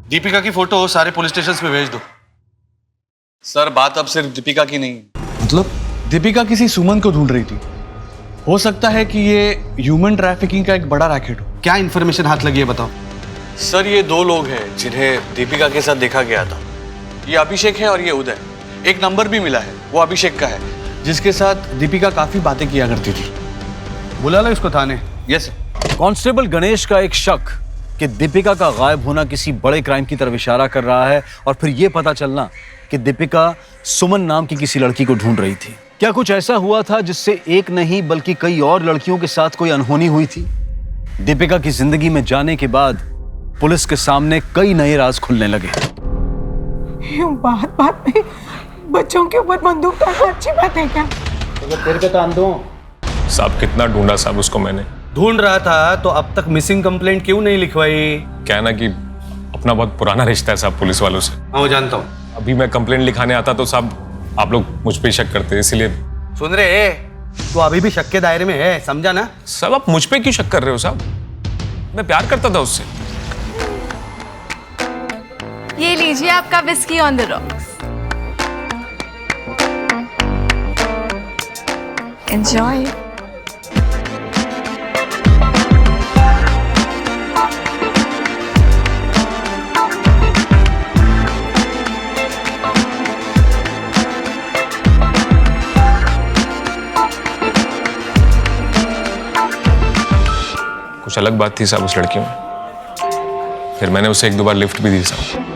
दीपिका की फोटो सारे पुलिस स्टेशन पे भेज दो। सर, बात अब सिर्फ दीपिका की नहीं है। मतलब? दीपिका किसी सुमन को ढूंढ रही थी। हो सकता है कि ये ह्यूमन ट्रैफिकिंग का एक बड़ा रैकेट हो। क्या इन्फॉर्मेशन हाथ लगी है बताओ। सर, ये 2 लोग हैं जिन्हें दीपिका के साथ देखा गया था। ये अभिषेक है और ये उदय। एक नंबर भी मिला है, वो अभिषेक का है, जिसके साथ दीपिका काफी बातें किया करती थी। बुला लो इसको थाने। Yes sir. कांस्टेबल गणेश का एक शक कि दीपिका का गायब होना किसी बड़े क्राइम की तरफ इशारा कर रहा है, और फिर यह पता चलना कि दीपिका सुमन नाम की किसी लड़की को ढूंढ रही थी। क्या कुछ ऐसा हुआ था जिससे एक नहीं बल्कि कई और लड़कियों के साथ कोई अनहोनी हुई थी? दीपिका की जिंदगी में जाने के बाद पुलिस के सामने कई नए राज खुलने लगे। बात बात में बच्चों के ऊपर बंदूक ताना अच्छी बात है क्या? तो तेरे पे काम दो। साहब कितना ढूंढा साहब उसको मैंने। ढूंढ रहा था तो अब तक मिसिंग कंप्लेंट क्यों नहीं लिखवाई? क्या है ना कि अपना बहुत पुराना रिश्ता है साहब पुलिस वालों से। हाँ जानता हूँ। अभी मैं कंप्लेंट लिखाने आता तो साहब आप लोग मुझ पे शक करते, इसीलिए। सुन रहे, तो अभी भी शक के दायरे में है, समझा ना? साहब आप मुझ पे क्यों शक कर रहे हो साहब? मैं प्यार करता था उससे। ये लीजिए आपका whisky on the rocks. Enjoy. कुछ अलग बात थी साहब उस लड़की में। फिर मैंने उसे 1-2 बार लिफ्ट भी दी साहब।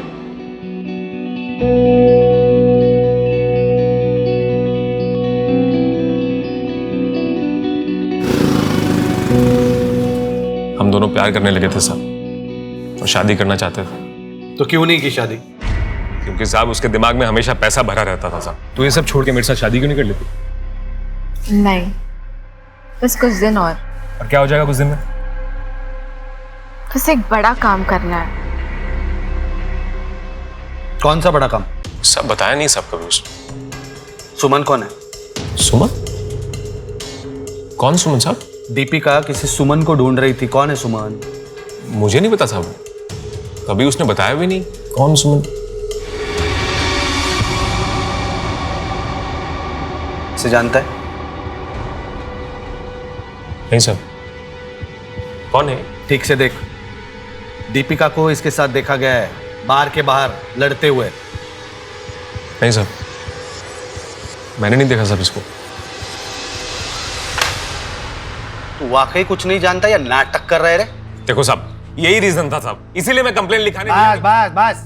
हम दोनों प्यार करने लगे थे साहब और शादी करना चाहते थे। तो क्यों नहीं की शादी? क्योंकक्योंकि साहब उसके दिमाग में हमेशा पैसा भरा रहता था साहब। तो ये सब छोड़ के मेरे साथ शादी क्यों नहीं कर लेती? नहीं, बस कुछ दिन और क्या हो जाएगा कुछ दिन में? बस एक बड़ा काम करना है। कौन सा बड़ा काम? सब बताया नहीं सब कभी उसने। सुमन कौन है? सुमन? कौन सुमन साहब? दीपिका किसी सुमन को ढूंढ रही थी। कौन है सुमन? मुझे नहीं पता साहब, कभी उसने बताया भी नहीं कौन सुमन। से जानता है? नहीं साहब। कौन है? ठीक से देख, दीपिका को इसके साथ देखा गया है बार के बाहर लड़ते हुए। नहीं साहब, मैंने नहीं देखा साहब इसको। तू वाकई कुछ नहीं जानता या नाटक कर रहे रे? देखो साहब, यही रीजन था साहब, इसीलिए मैं कंप्लेंट लिखाने बस बस बस,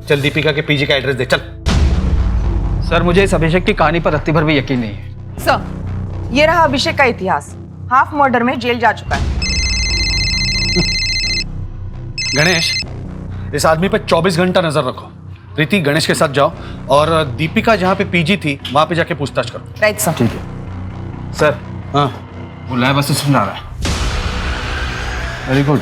चल दीपिका के पीजी का एड्रेस दे चल। सर मुझे इस अभिषेक की कहानी पर रत्ती भर भी यकीन नहीं है। सर, ये रहा अभिषेक का इतिहास। हाफ मर्डर में जेल जा चुका है। गणेश, इस आदमी पे 24 घंटा नजर रखो। प्रीति, गणेश के साथ जाओ और दीपिका जहाँ पे पीजी थी वहां पे जाके पूछताछ करो। Right sir. ठीक है सर। हाँ, वो लैब असिस्टेंट आ रहा है। Very good.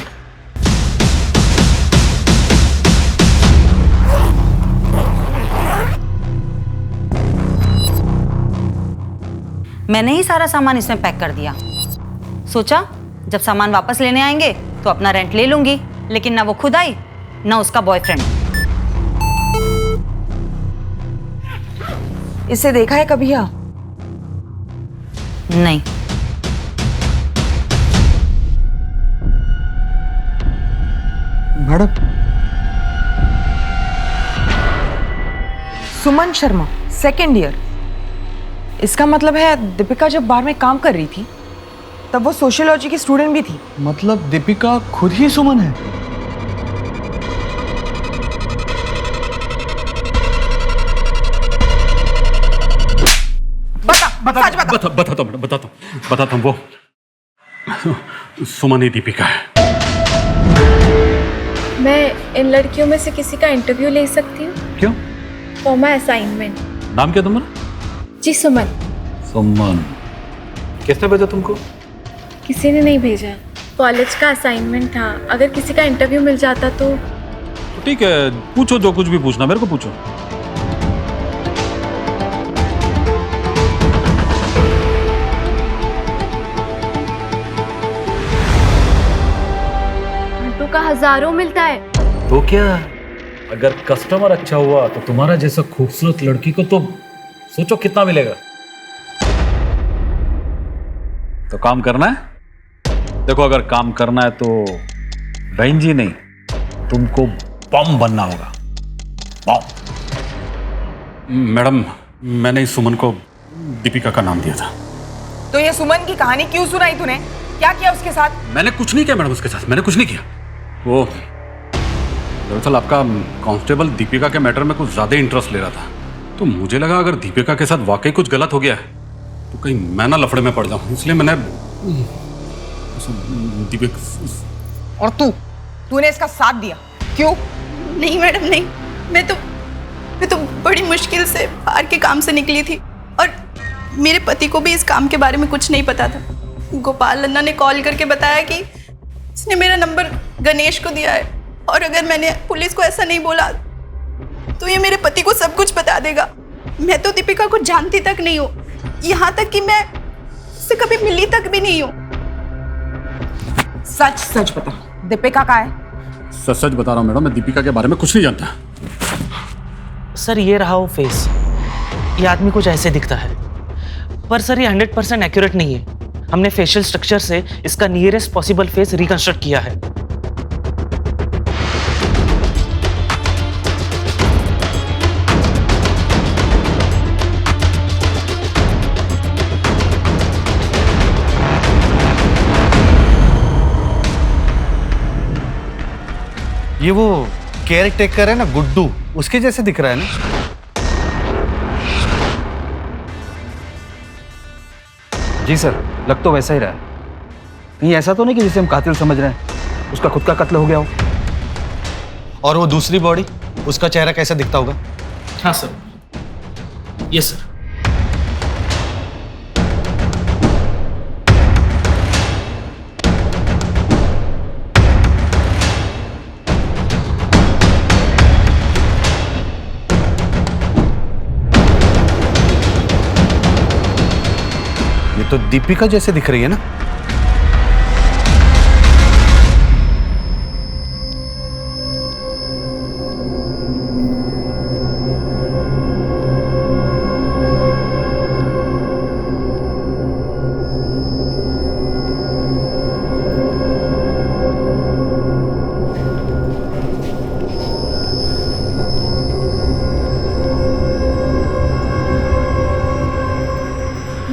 मैंने ही सारा सामान इसमें पैक कर दिया। सोचा जब सामान वापस लेने आएंगे तो अपना रेंट ले लूंगी, लेकिन ना वो खुद आई ना उसका बॉयफ्रेंड। इसे देखा है कभी? या नहीं। Madam, Suman Sharma, second year. इसका मतलब है दीपिका जब बार में काम कर रही थी तब वो सोशियोलॉजी की स्टूडेंट भी थी। मतलब दीपिका खुद ही सुमन है? बताता हूँ वो सुमन ही दीपिका है। मैं इन लड़कियों में से किसी का इंटरव्यू ले सकती हूँ? क्यों? For my assignment. नाम क्या तुम्हारा? जी सुमन। सुमन। किसने भेजा तुमको? किसी ने नहीं भेजा, कॉलेज का असाइनमेंट था। अगर किसी का इंटरव्यू मिल जाता तो ठीक है, पूछो जो कुछ भी पूछना, मेरे को पूछो। का हजारों मिलता है। तो क्या, अगर कस्टमर अच्छा हुआ तो तुम्हारा जैसा खूबसूरत लड़की को तो सोचो कितना मिलेगा। तो काम करना है? देखो, अगर काम करना है तो बहन जी नहीं, तुमको बम बनना होगा। बम। मैडम, मैंने इस सुमन को दीपिका का नाम दिया था। तो ये सुमन की कहानी क्यों सुनाई तूने? क्या किया उसके साथ? मैंने कुछ नहीं किया मैडम उसके साथ, मैंने कुछ नहीं किया। वो दरअसल आपका कांस्टेबल दीपिका के मैटर में कुछ ज्यादा इंटरेस्ट ले रहा था, तो मुझे लगा अगर दीपिका के साथ वाकई कुछ गलत हो गया है तो कहीं मैं ना लफड़े में पड़ जाऊं, इसलिए मैंने दीपिका। और तूने इसका साथ दिया क्यों? नहीं मैडम नहीं, मैं मैं तो बड़ी मुश्किल से बाहर के काम से निकली थी और मेरे पति को भी इस काम के बारे में कुछ नहीं पता था। गोपाल लन्ना ने कॉल करके बताया कि उसने मेरा नंबर गणेश को दिया है और अगर मैंने पुलिस को ऐसा नहीं बोला तो ये मेरे पति को सब कुछ बता देगा। मैं तो दीपिका को जानती तक नहीं हूँ, यहाँ तक कि मैं उससे कभी मिली तक भी नहीं हूँ। सच सच बता, दीपिका का है? सच सच बता रहा हूँ मैडम, मैं दीपिका के बारे में कुछ नहीं जानता। सर ये रहा वो फेस, ये आदमी कुछ ऐसे दिखता है, पर सर ये 100% एक्यूरेट नहीं है। हमने फेशियल स्ट्रक्चर से इसका नियरेस्ट पॉसिबल फेस रिकंस्ट्रक्ट किया है। ये वो केयर टेकर है ना गुड्डू, उसके जैसे दिख रहा है ना। जी सर, लग तो वैसा ही रहा है। कहीं ऐसा तो नहीं कि जिसे हम कातिल समझ रहे हैं उसका खुद का कत्ल हो गया हो। और वो दूसरी बॉडी, उसका चेहरा कैसा दिखता होगा? हाँ सर, यस सर। ये तो दीपिका जैसे दिख रही है ना।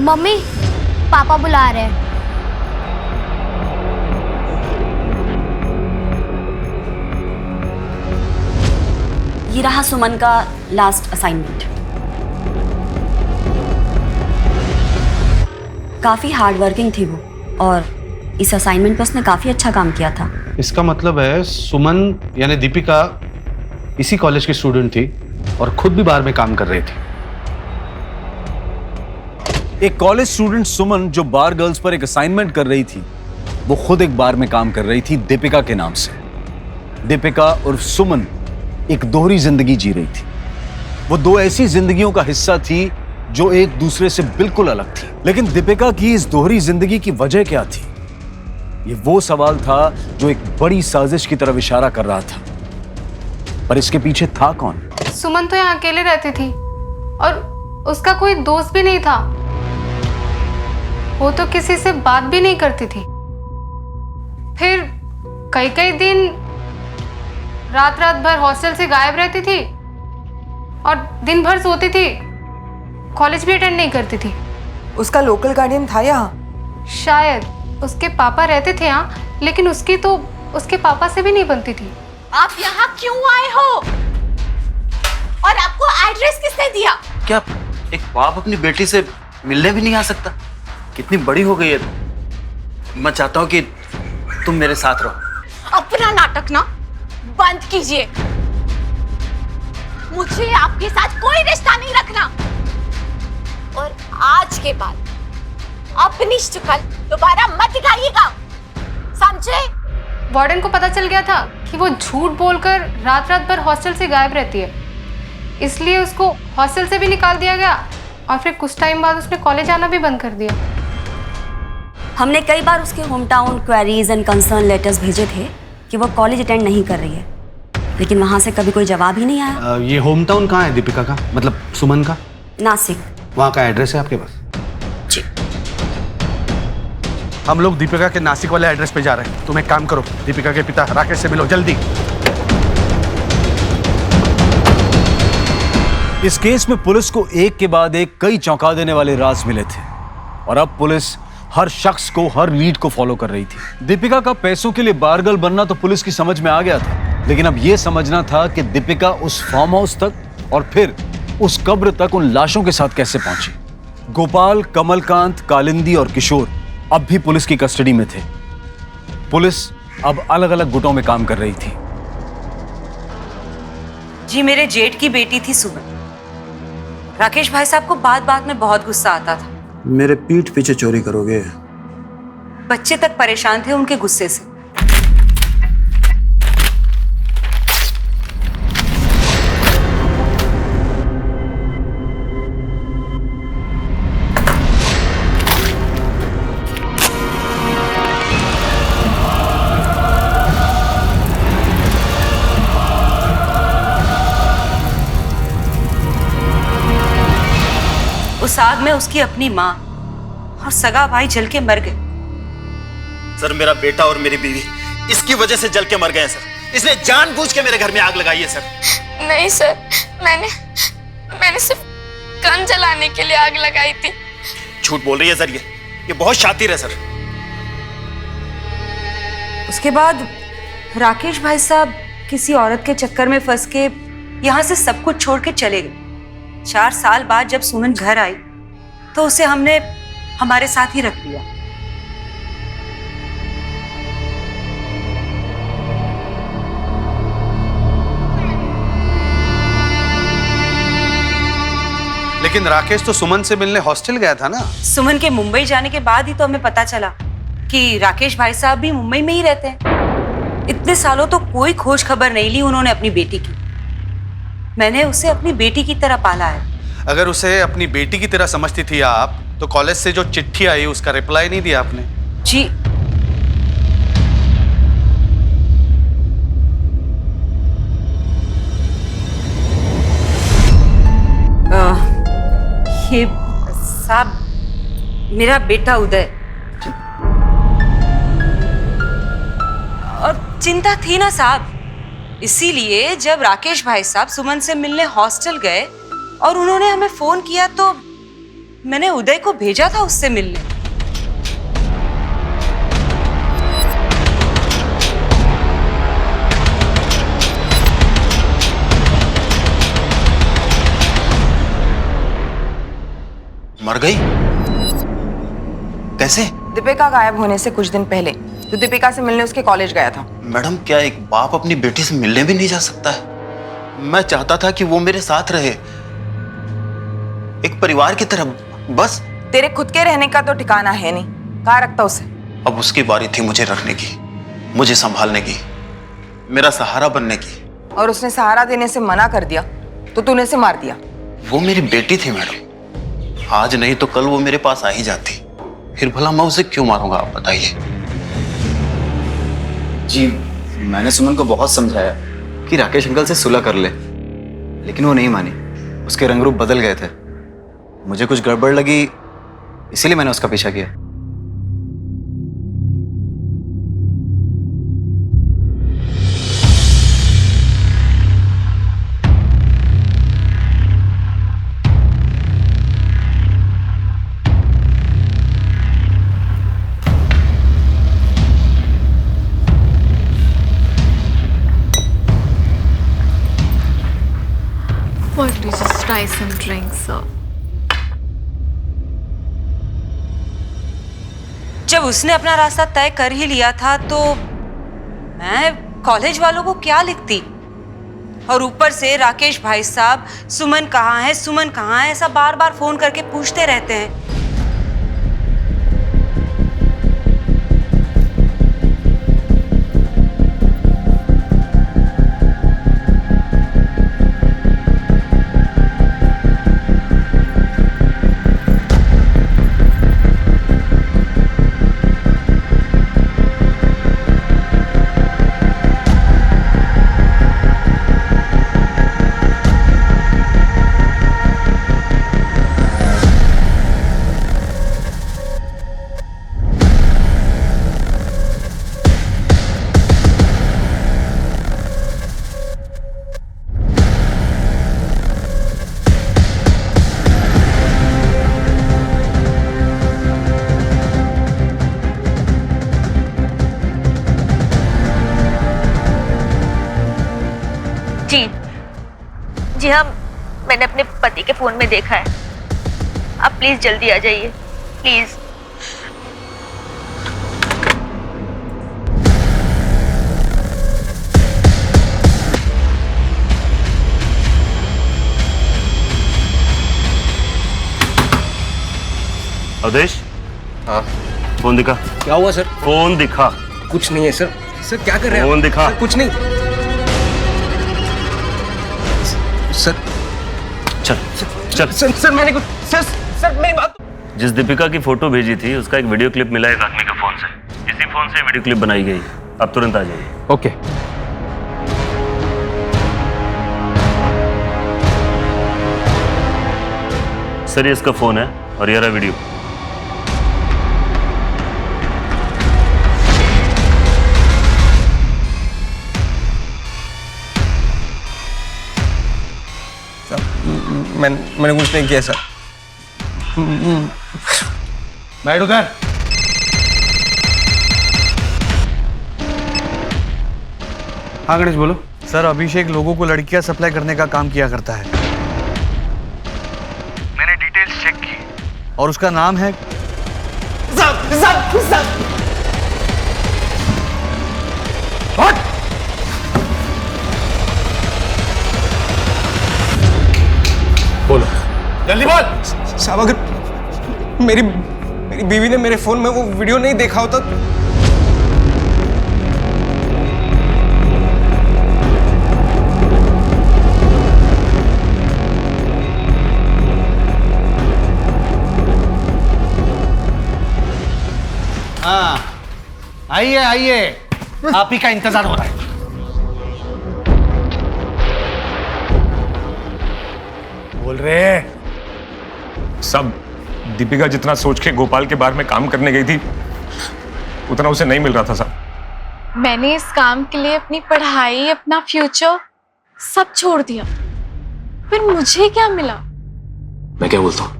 मम्मी, पापा बुला रहे हैं। ये रहा सुमन का लास्ट असाइनमेंट। काफी हार्ड वर्किंग थी वो और इस असाइनमेंट पे उसने काफी अच्छा काम किया था। इसका मतलब है सुमन यानी दीपिका इसी कॉलेज की स्टूडेंट थी और खुद भी बाहर में काम कर रही थी। एक कॉलेज स्टूडेंट सुमन जो बार गर्ल्स पर एक असाइनमेंट कर रही थी, वो खुद एक बार में काम कर रही थी दीपिका के नाम से। दीपिका और सुमन एक दोहरी जिंदगी जी रही थी। वो दो ऐसी जिंदगियों का हिस्सा थी जो एक दूसरे से बिल्कुल अलग थी। लेकिन दीपिका की इस दोहरी जिंदगी की वजह क्या थी? ये वो सवाल था जो एक बड़ी साजिश की तरफ इशारा कर रहा था। पर इसके पीछे था कौन? सुमन तो यहाँ अकेले रहती थी और उसका कोई दोस्त भी नहीं था। वो तो किसी से बात भी नहीं करती थी। फिर कई कई दिन रात रात भर हॉस्टल से गायब रहती थी और दिन भर सोती थी, कॉलेज भी अटेंड नहीं करती थी। उसका लोकल गार्डियन था यहाँ? शायद उसके पापा रहते थे यहाँ, लेकिन उसकी तो उसके पापा से भी नहीं बनती थी। आप यहाँ क्यों आए हो और आपको एड्रेस किसने दिया? क्या एक बाप अपनी बेटी से मिलने भी नहीं आ सकता? कितनी बड़ी हो गई है। मैं चाहता हूँ कि तुम मेरे साथ रहो। अपना नाटक ना बंद कीजिए। मुझे आपके साथ कोई रिश्ता नहीं रखना और आज के बाद अपनी शक्ल दोबारा मत दिखाइएगा, समझे? वार्डन को पता चल गया था कि वो झूठ बोलकर रात रात भर हॉस्टल से गायब रहती है, इसलिए उसको हॉस्टल से भी निकाल दिया गया और फिर कुछ टाइम बाद उसने कॉलेज आना भी बंद कर दिया। हमने कई बार उसके home town queries and concern letters भेजे थे कि वो कॉलेज अटेंड नहीं कर रही है, लेकिन वहां से कभी कोई जवाब ही नहीं आया। ये होम टाउन कहाँ है दीपिका का, मतलब सुमन का? नासिक। वहाँ का एड्रेस है आपके पास? जी। हम लोग दीपिका के नासिक वाले एड्रेस पे जा रहे हैं। तुम एक काम करो, दीपिका के पिता राकेश से मिलो जल्दी। इस केस में पुलिस को एक के बाद एक कई चौंका देने वाले राज मिले थे और अब पुलिस हर शख्स को, हर लीड को फॉलो कर रही थी। दीपिका का पैसों के लिए बारगर्ल बनना तो पुलिस की समझ में आ गया था, लेकिन अब यह समझना था कि दीपिका उस फार्म हाउस तक और फिर उस कब्र तक उन लाशों के साथ कैसे पहुंची। गोपाल, कमलकांत, कालिंदी और किशोर अब भी पुलिस की कस्टडी में थे। पुलिस अब अलग अलग गुटों में काम कर रही थी। जी मेरे जेठ की बेटी थी सुमन। राकेश भाई साहब को बात बात में बहुत गुस्सा आता था। मेरे पीठ पीछे चोरी करोगे? बच्चे तक परेशान थे उनके गुस्से से। उस आग में उसकी अपनी माँ और सगा भाई जल के मर गए। सर मेरा बेटा और मेरी बीवी इसकी वजह से जल के मर गए सर। इसने जानबूझ के मेरे घर में आग लगाई है सर। नहीं सर, मैंने सिर्फ गन जलाने के लिए आग लगाई थी। झूठ बोल रही है सर, ये बहुत शातिर है सर। उसके बाद राकेश भाई साहब किसी औरत के चक्कर में फंस के यहाँ से सब कुछ छोड़ के चले गए। 4 साल बाद जब सुमन घर आई तो उसे हमने हमारे साथ ही रख लिया। लेकिन राकेश तो सुमन से मिलने हॉस्टल गया था ना। सुमन के मुंबई जाने के बाद ही तो हमें पता चला कि राकेश भाई साहब भी मुंबई में ही रहते हैं। इतने सालों तो कोई खोज खबर नहीं ली उन्होंने अपनी बेटी की। मैंने उसे अपनी बेटी की तरह पाला है। अगर उसे अपनी बेटी की तरह समझती थी आप, तो कॉलेज से जो चिट्ठी आई उसका रिप्लाई नहीं दिया आपने। जी ये साहब मेरा बेटा उदय। और चिंता थी ना साहब, इसीलिए जब राकेश भाई साहब सुमन से मिलने हॉस्टल गए और उन्होंने हमें फोन किया तो मैंने उदय को भेजा था उससे मिलने। मर गई? कैसे? दीपिका गायब होने से कुछ दिन पहले तो दीपिका से मिलने उसके कॉलेज गया था। मैडम, क्या एक बाप अपनी बेटी से मिलने भी नहीं जा सकता है? मैं चाहता था कि वो मेरे साथ रहे, एक परिवार की तरह। बस तेरे खुद के रहने का तो ठिकाना है नहीं, कहाँ रखता उसे? अब उसकी बारी थी मुझे रखने की, मुझे संभालने की, मेरा सहारा बनने की। और उसने सहारा देने से मना कर दिया तो तूने उसे मार दिया। वो मेरी बेटी थी मैडम, आज नहीं तो कल वो मेरे पास आ ही जाती। फिर भला मैं उसे क्यों मारूंगा, आप बताइए। जी मैंने सुमन को बहुत समझाया कि राकेश अंकल से सुलह कर ले, लेकिन वो नहीं मानी। उसके रंग रूप बदल गए थे। मुझे कुछ गड़बड़ लगी, इसीलिए मैंने उसका पीछा किया। Why don't you just try some drinks, sir? जब उसने अपना रास्ता तय कर ही लिया था तो मैं कॉलेज वालों को क्या लिखती। और ऊपर से राकेश भाई साहब सुमन कहाँ है, सुमन कहाँ है, ऐसा बार बार फोन करके पूछते रहते हैं। जी हाँ, मैंने अपने पति के फोन में देखा है। आप प्लीज जल्दी आ जाइए, प्लीज। अवधेश। हाँ फोन दिखा। क्या हुआ सर? फोन दिखा। कुछ नहीं है सर। सर क्या कर रहे हैं? फोन दिखा। सर, कुछ नहीं। सर चल चल। सर मैंने कुछ सर मेरी बात। जिस दीपिका की फोटो भेजी थी उसका एक वीडियो क्लिप मिला एक आदमी के फोन से। इसी फोन से वीडियो क्लिप बनाई गई। अब तुरंत आ जाइए। ओके। सर ये इसका फोन है और ये रहा वीडियो। मैंने कुछ नहीं किया सर। बैठ उधर। हाँ गणेश बोलो। सर अभिषेक लोगों को लड़कियां सप्लाई करने का काम किया करता है। मैंने डिटेल्स चेक की और उसका नाम है बोलो जल्दी बोल। साहब अगर मेरी बीवी ने मेरे फोन में वो वीडियो नहीं देखा होता हाँ आइए आइए, आप ही का इंतजार हो रहा है। बोल रहे सब दीपिका जितना सोच के गोपाल के बारे में काम करने गई थी उतना उसे नहीं मिल रहा था साहब। मैंने इस काम के लिए अपनी पढ़ाई, अपना फ्यूचर सब छोड़ दिया, फिर मुझे क्या मिला? मैं क्या बोलता हूँ,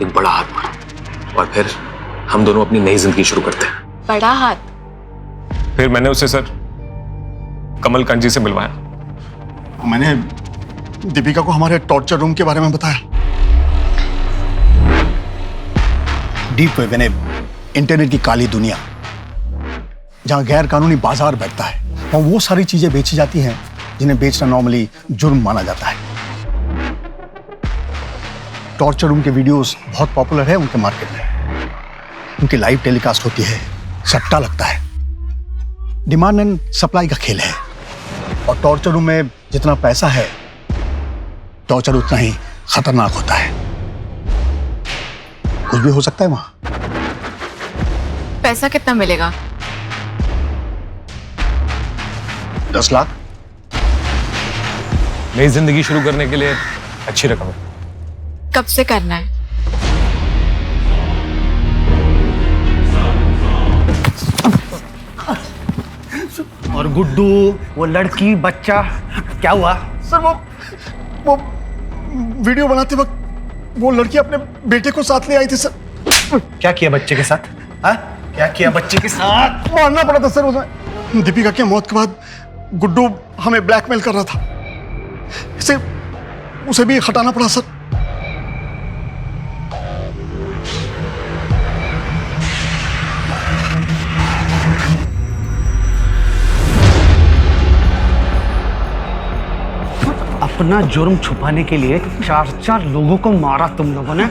एक बड़ा हाथ मारो और फिर हम दोनों अपनी नई जिंदगी शुरू करते हैं। बड़ा हाथ? फिर मैंने उसे सर कमल कांत जी से मिलवाया। मैंने दीपिका को हमारे टॉर्चर रूम के बारे में बताया। डीप वेब यानी इंटरनेट की काली दुनिया, जहां गैर कानूनी बाजार बैठता है और वो सारी चीजें बेची जाती हैं जिन्हें बेचना नॉर्मली जुर्म माना जाता है। टॉर्चर रूम के वीडियोस बहुत पॉपुलर है उनके मार्केट में। उनकी लाइव टेलीकास्ट होती है, सट्टा लगता है, डिमांड एंड सप्लाई का खेल है। और टॉर्चर रूम में जितना पैसा है, टॉर्चर उतना ही खतरनाक होता है। कुछ भी हो सकता है वहां। पैसा कितना मिलेगा? 10 लाख। नई जिंदगी शुरू करने के लिए अच्छी रकम है। कब से करना है? और गुड्डू, वो लड़की, बच्चा, क्या हुआ? सर वो वीडियो बनाते वक्त वो लड़की अपने बेटे को साथ ले आई थी सर। क्या किया बच्चे के साथ? हाँ? क्या किया बच्चे के साथ? मारना पड़ा था सर उसे। दीपिका की मौत के बाद गुड्डू हमें ब्लैकमेल कर रहा था, उसे भी हटाना पड़ा सर। अपना जुर्म छुपाने के लिए 4 लोगों को मारा तुम लोगों ने।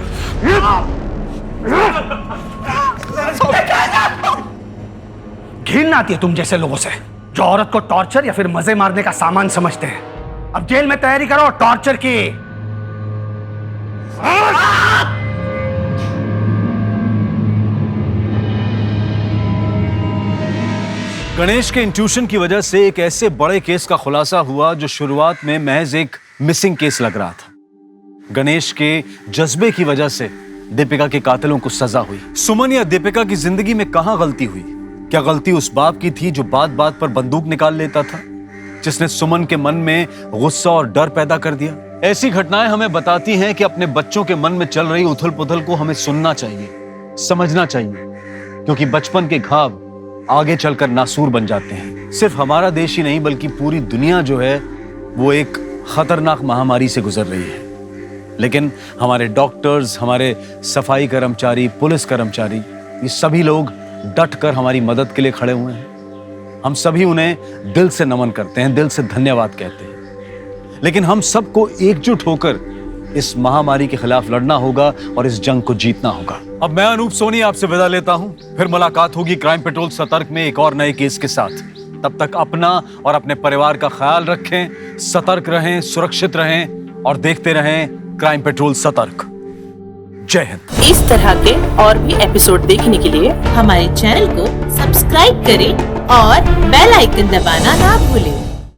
घिन आती है तुम जैसे लोगों से जो औरत को टॉर्चर या फिर मजे मारने का सामान समझते हैं। अब जेल में तैयारी करो टॉर्चर की। गणेश के इंट्यूशन की वजह से एक ऐसे बड़े केस का खुलासा हुआ जो शुरुआत में महज एक मिसिंग केस लग रहा था। गणेश के जज्बे की वजह से दीपिका के कातिलों को सजा हुई। सुमन या दीपिका की जिंदगी में कहां गलती हुई? क्या गलती उस बाप की थी जो बात बात पर बंदूक निकाल लेता था, जिसने सुमन के मन में गुस्सा और डर पैदा कर दिया? ऐसी घटनाएं हमें बताती हैं कि अपने बच्चों के मन में चल रही उथल पुथल को हमें सुनना चाहिए, समझना चाहिए, क्योंकि बचपन के घाव आगे चलकर नासूर बन जाते हैं। सिर्फ हमारा देश ही नहीं बल्कि पूरी दुनिया जो है वो एक खतरनाक महामारी से गुजर रही है। लेकिन हमारे डॉक्टर्स, हमारे सफाई कर्मचारी, पुलिस कर्मचारी, ये सभी लोग डट कर हमारी मदद के लिए खड़े हुए हैं। हम सभी उन्हें दिल से नमन करते हैं, दिल से धन्यवाद कहते हैं। लेकिन हम सबको एकजुट होकर इस महामारी के खिलाफ लड़ना होगा और इस जंग को जीतना होगा। अब मैं अनूप सोनी आपसे विदा लेता हूं। फिर मुलाकात होगी क्राइम पेट्रोल सतर्क में एक और नए केस के साथ। तब तक अपना और अपने परिवार का ख्याल रखें, सतर्क रहें, सुरक्षित रहें और देखते रहें क्राइम पेट्रोल सतर्क। जय हिंद। इस तरह के और भी एपिसोड देखने के लिए हमारे चैनल को सब्सक्राइब करें और बेल आइकन दबाना ना भूलें।